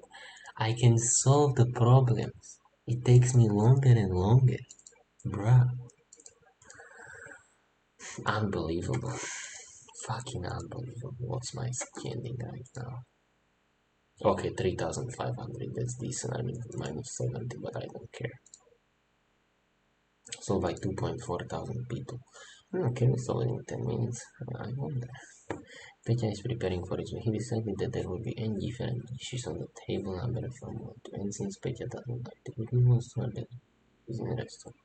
I can solve the problems. It takes me longer and longer. Bruh. Unbelievable. Fucking unbelievable. What's my standing right now? Okay, 3,500. That's decent. I mean, minus 70, but I don't care. So by 2.4 thousand people. Okay, we solve it in 10 minutes. I wonder. Petya is preparing for it. He decided that there will be any different dishes on the table number from 1 to n. Since Petya doesn't like to cook, he wants to order is in a restaurant.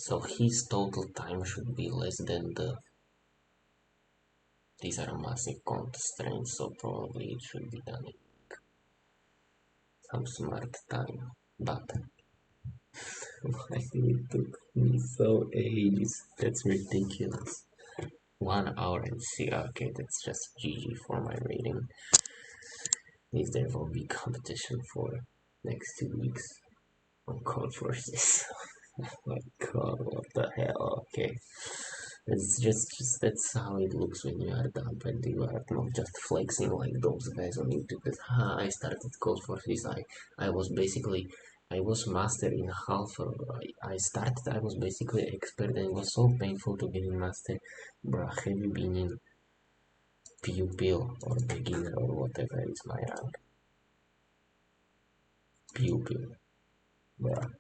So his total time should be less than the. These are massive constraints, so probably it should be done in some smart time. But why it took me so ages? That's ridiculous. 1 hour and see. Okay, that's just GG for my rating. If there will be competition for next 2 weeks on Codeforces. Oh my god, what the hell? Okay. It's just that's how it looks when you are done, and you are not just flexing like those guys on YouTube. That I started Codeforces. I was basically I was master in half. I started. I was basically expert, and it was so painful to get in master. Bruh, have you been in pupil or beginner or whatever is my rank? Pupil, bruh.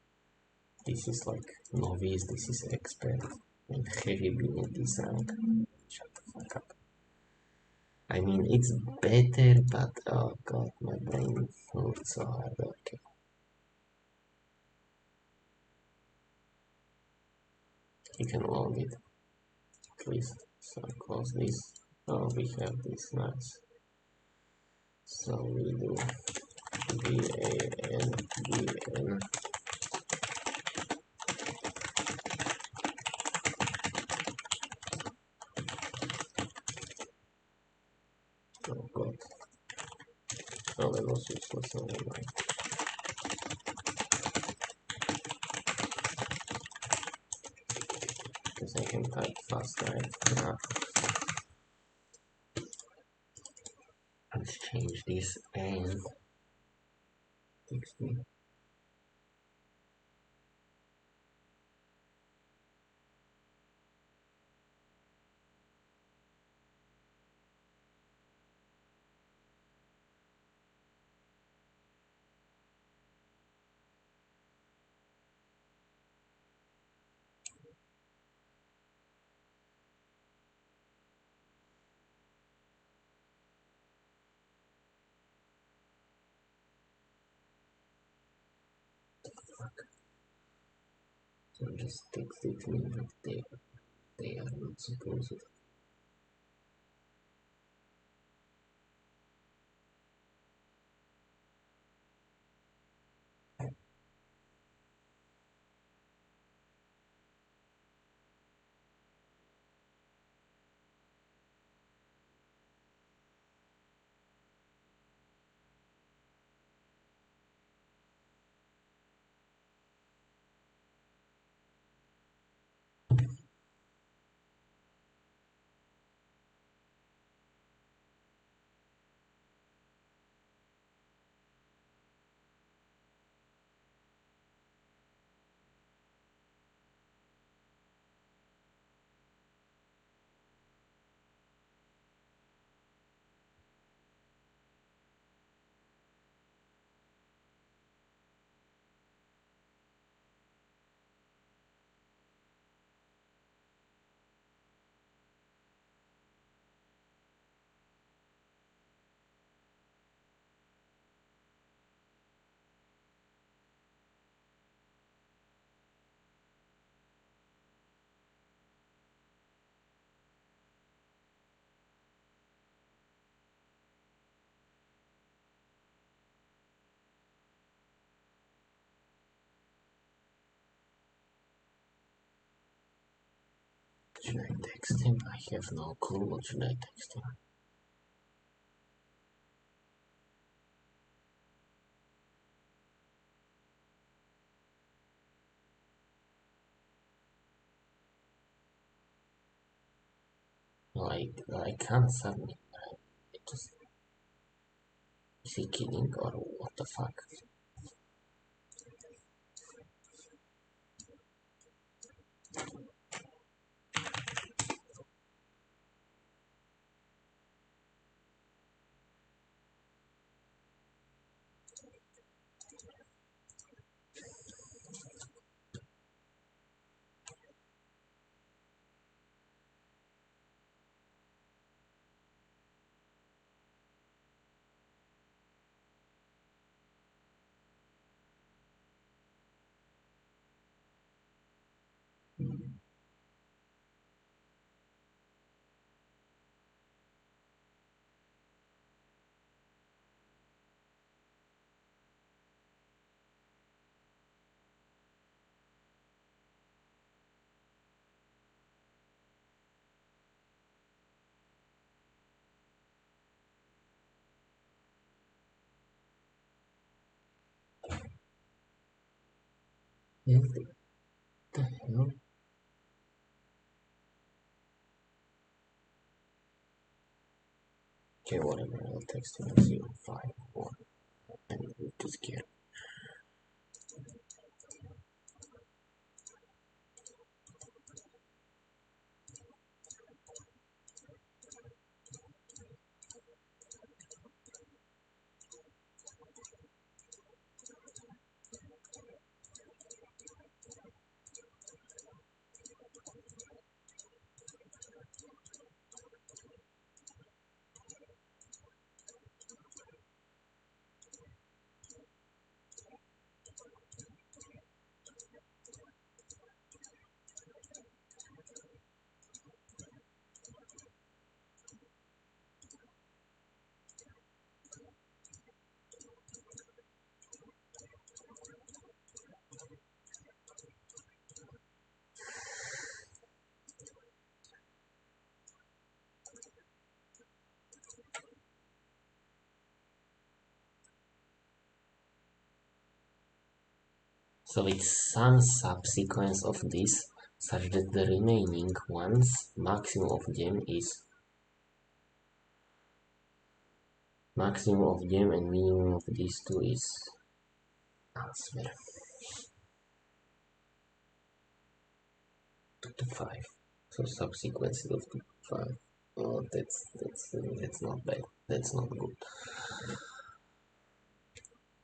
This is like novice. This is expert. And have you been in this rank? Shut the fuck up. I mean, it's better, but oh god, my brain moved so hard. Okay, you can load it at least. So close this. Oh, we have this, nice. So we do VAN. Oh god, oh that was useless. Oh my. Because I can type fast, right? Let's change this and 60. So just text it me that they are not supposed. Should I text him? I have no clue. What should I text him? Like, I can't submit. It just, is he kidding or what the fuck? the hell? Okay, whatever, I'll text him 051. I'm too scared. So it's some subsequence of this such that the remaining ones maximum of them is maximum of them and minimum of these two is answer 2 to 5. So subsequence of 2 to 5. Oh, that's not bad. That's not good.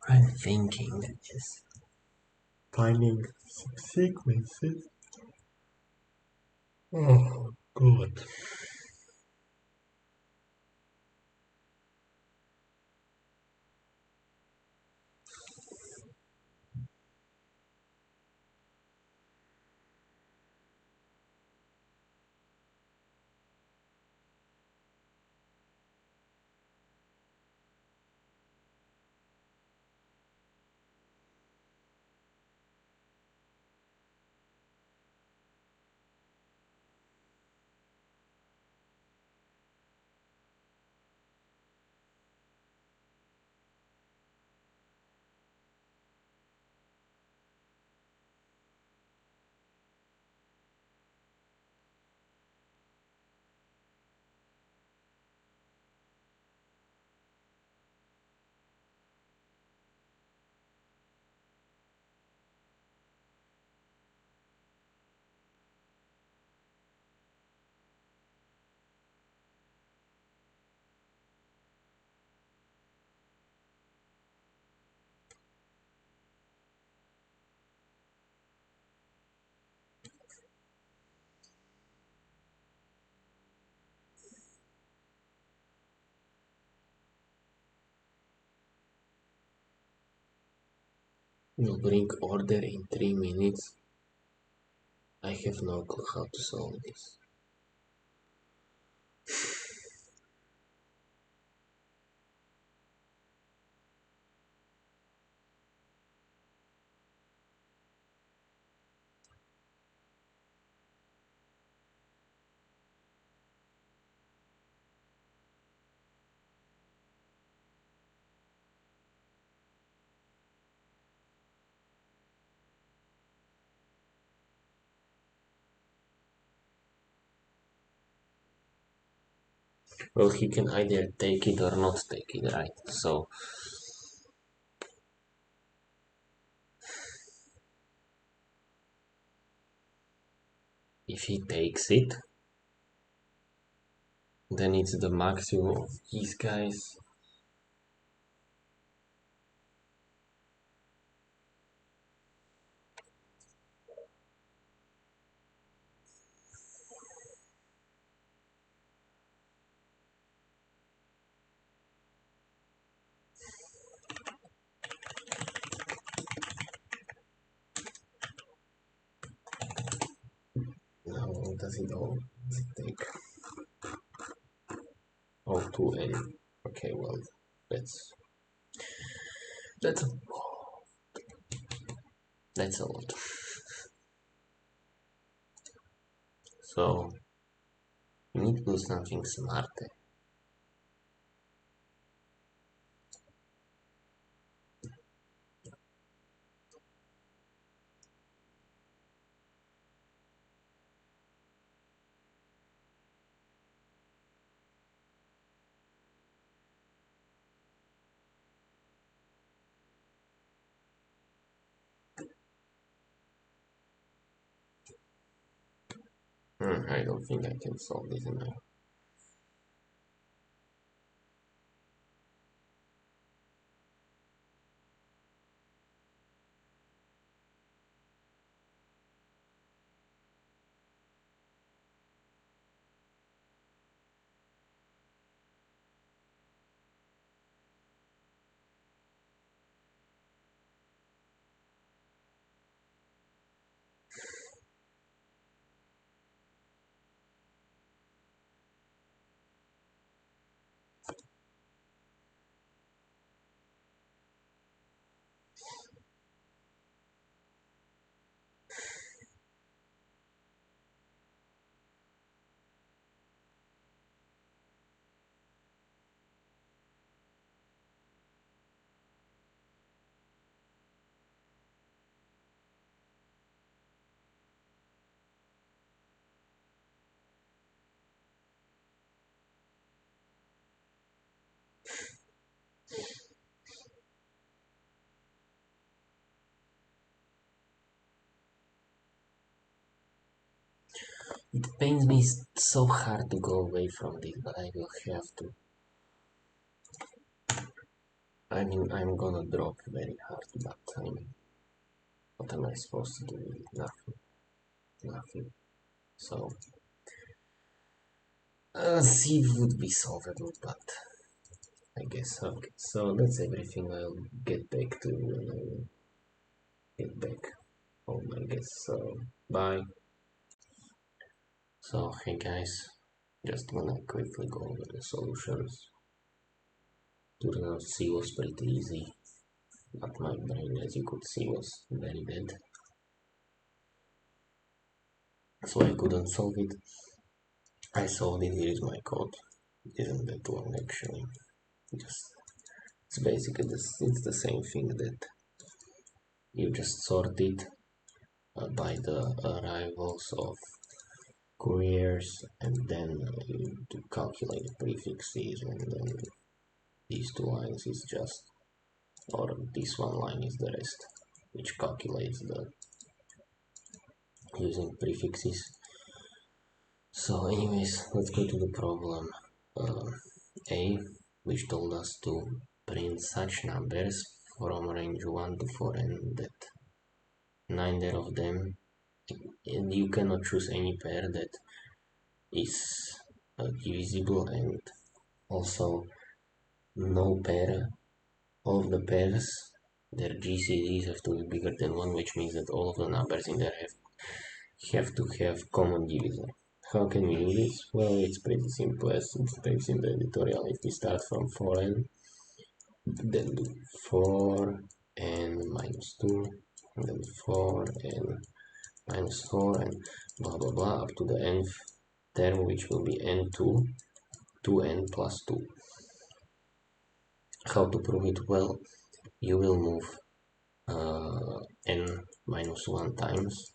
I'm thinking is finding subsequences. Oh god. You bring order in 3 minutes. I have no clue how to solve this. Well, he can either take it or not take it, right? So if he takes it, then it's the maximum of these guys. How long does it all take? Oh, 2n. Okay, well, that's that's a, that's a lot. So you need to do something smarter. I don't think I can solve this now. It pains me so hard to go away from this, but I will have to. I mean, I'm gonna drop very hard, but what am I supposed to do with it? Nothing. Nothing. So, sieve would be solvable, but I guess okay. So that's everything. I'll get back to you when I will get back home, I guess. So, bye. So, hey guys, just wanna quickly go over the solutions. Turns out C was pretty easy, but my brain, as you could see, was very bad. So I couldn't solve it. I solved it. Here is my code. It isn't that long actually. Just it's basically it's the same thing that you just sort it by the arrivals of couriers, and then you to calculate the prefixes, and then these two lines is just, or this one line is the rest, which calculates the using prefixes. So anyways, let's go to the problem A, which told us to print such numbers from range 1 to 4 and that neither of them, and you cannot choose any pair that is divisible, and also no pair of the pairs, their GCDs have to be bigger than 1, which means that all of the numbers in there have to have common divisor. How can we do this? Well, it's pretty simple as it states in the editorial. If we start from 4n, then do 4n minus 2, and then 4n minus 4, and blah blah blah up to the nth term, which will be n2, 2n plus 2. How to prove it? Well, you will move n minus 1 times,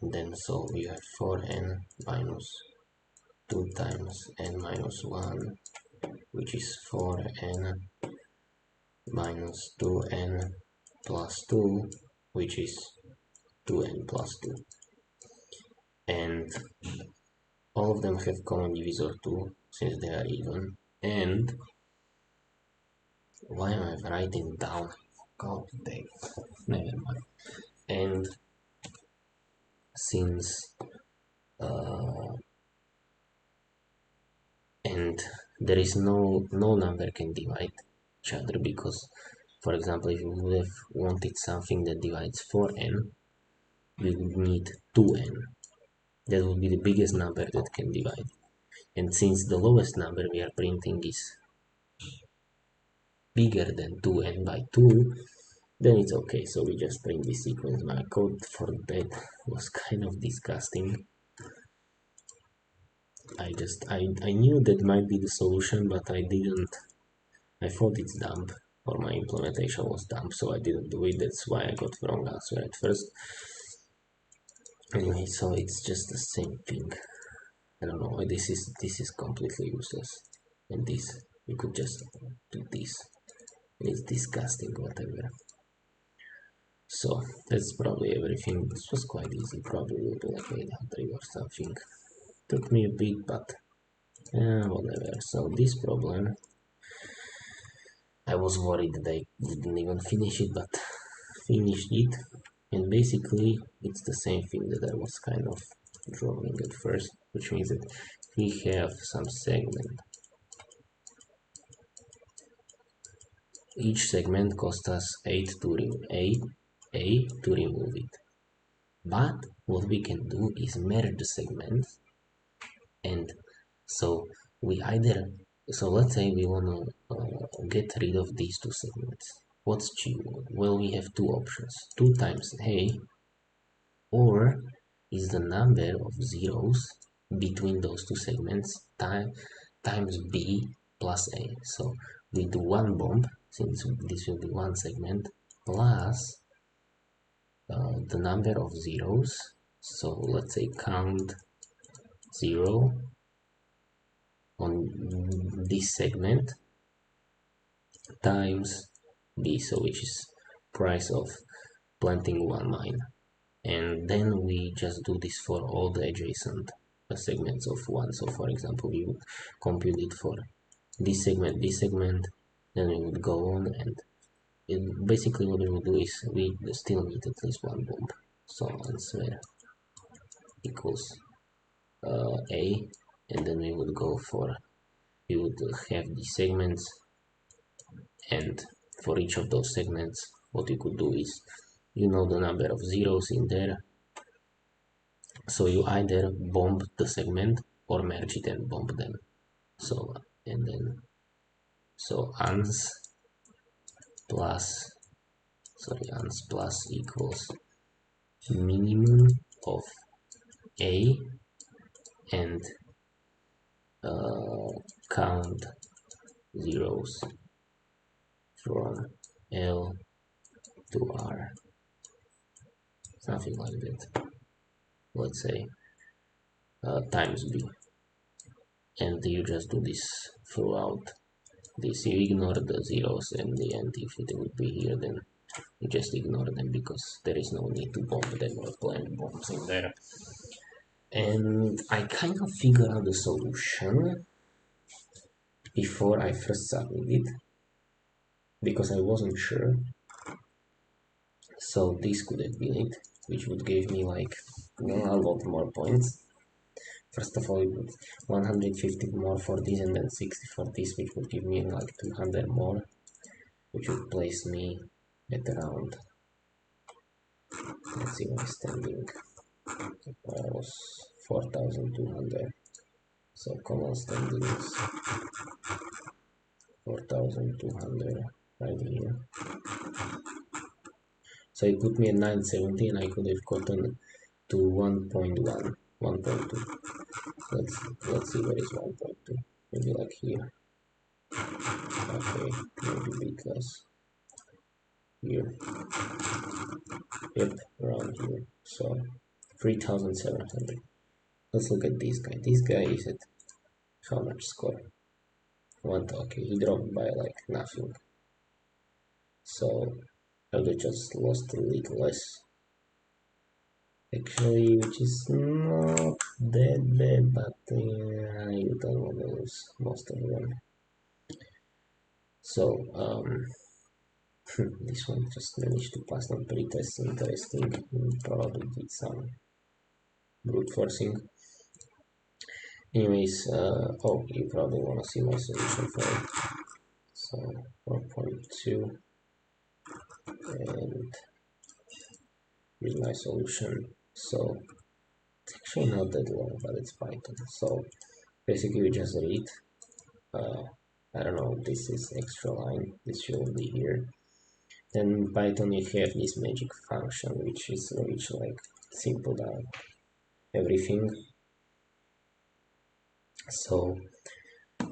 and then so you have 4n minus 2 times n minus 1, which is 4n minus 2n plus 2, which is 2n plus 2. And all of them have common divisor 2, since they are even. And why am I writing down? God dang, never mind. And since and there is no number can divide each other, because for example, if you would have wanted something that divides 4n, we would need 2n. That would be the biggest number that can divide. And since the lowest number we are printing is bigger than 2n by 2, then it's okay. So we just print this sequence. My code for that was kind of disgusting. I knew that might be the solution, but I didn't. I thought it's dumb, or my implementation was dumb, so I didn't do it. That's why I got the wrong answer at first. Anyway, so it's just the same thing. I don't know. This is completely useless. And this, you could just do this. It's disgusting, whatever. So that's probably everything. This was quite easy, probably will be like 800 or something. Took me a bit, but whatever. So this problem, I was worried that I didn't even finish it, but finished it. And basically it's the same thing that I was kind of drawing at first, which means that we have some segment. Each segment costs us 8 to remove it. But what we can do is merge the segments, and so we either, so let's say we want to get rid of these two segments. What's cheaper? Well, we have two options: 2 times a, or is the number of zeros between those two segments times b plus a. So we do one bomb, since this will be one segment, plus the number of zeros. So let's say count 0 on this segment times b, so which is price of planting one mine. And then we just do this for all the adjacent segments of one. So for example, we would compute it for this segment, then we would go on, and basically what we would do is we still need at least one bomb. So answer equals a, and then we would go for, we would have these segments, and for each of those segments what you could do is, you know, the number of zeros in there, so you either bomb the segment or merge it and bomb them. So and then so ans plus equals minimum of a and count zeros from L to R, something like that. Let's say times b, and you just do this throughout this. You ignore the zeros and the end. If it would be here, then you just ignore them because there is no need to bomb them or plant bombs in there. And I kind of figured out the solution before I first submitted because I wasn't sure. So this could have been it, which would give me like a lot more points. First of all, it would 150 more for this and then 60 for this, which would give me like 200 more, which would place me at around, let's see, my standing was 4,200. So common standing is 4,200 right here. So it put me at 970 and I could have gotten to 1.1, 1.2. Let's see where is 1.2. Maybe like here. Okay, maybe a bit less. Here. Yep, around here. So 3,700. Let's look at this guy. This guy is at how much score? Okay, he dropped by like nothing. So I would have just lost a little less. Actually, which is not that bad, but you don't want to lose most of them. So this one just managed to pass on pretest. Interesting. Probably did some brute forcing. Anyways, oh, you probably want to see my solution for it. So 4.2, and here's my solution. So it's actually not that long, but it's Python. So basically we just read, I don't know, this is extra line, this should be here. Then in Python you have this magic function which like simple down everything. So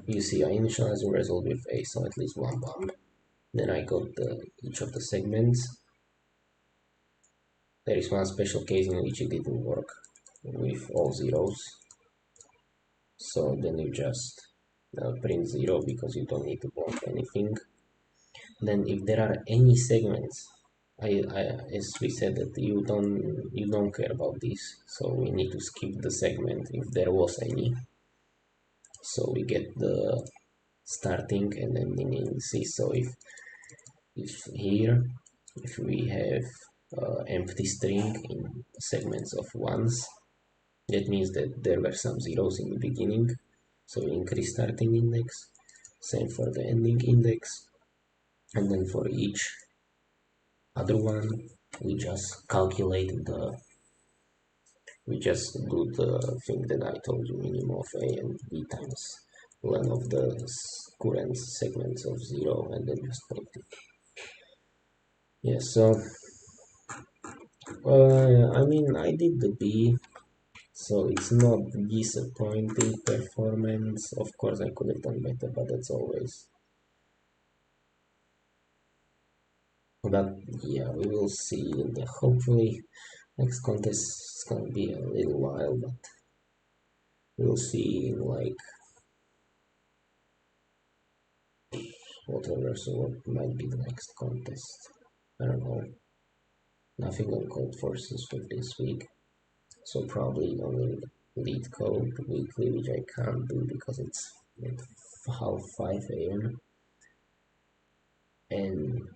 you see I initialize the result with a, so at least one bomb. Then I got each of the segments. There is one special case in which it didn't work with all zeros. So then you just print 0 because you don't need to bomb anything. Then if there are any segments as we said that you don't care about this, so we need to skip the segment if there was any. So we get the starting and ending in C. So if here if we have empty string in segments of ones, that means that there were some zeros in the beginning, so we increase starting index, same for the ending index, and then for each other one we just calculate the we just do the thing that I told you, minimum of a and b times one of the current segments of 0, and then just print it. Yeah, so I mean I did the b, so it's not disappointing performance. Of course I could have done better, but that's always. But yeah, we will see in the hopefully next contest is gonna be a little while, but we'll see in like whatever. So what might be the next contest? I don't know. Nothing on Codeforces for this week. So probably only lead code weekly, which I can't do because it's at half 5 a.m. And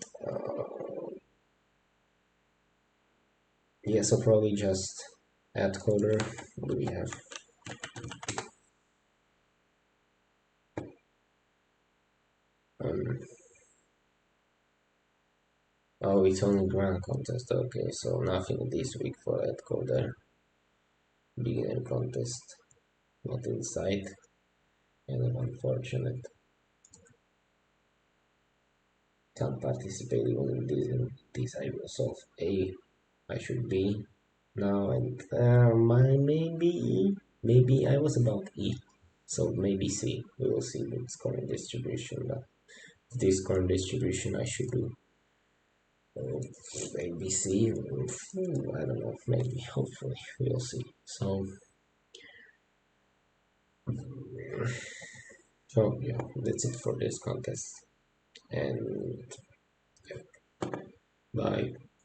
yeah, so probably just add coder. What do we have? Um, oh, it's only grand contest. Okay, so nothing this week for add coder. Beginner contest, not in sight. And unfortunate. Can't participate even in this. I will solve A. I should be now, and maybe I was about E, so maybe C. We will see the scoring distribution, but this scoring distribution I should do maybe C. I don't know, maybe, hopefully we'll see. So yeah, that's it for this contest, and bye.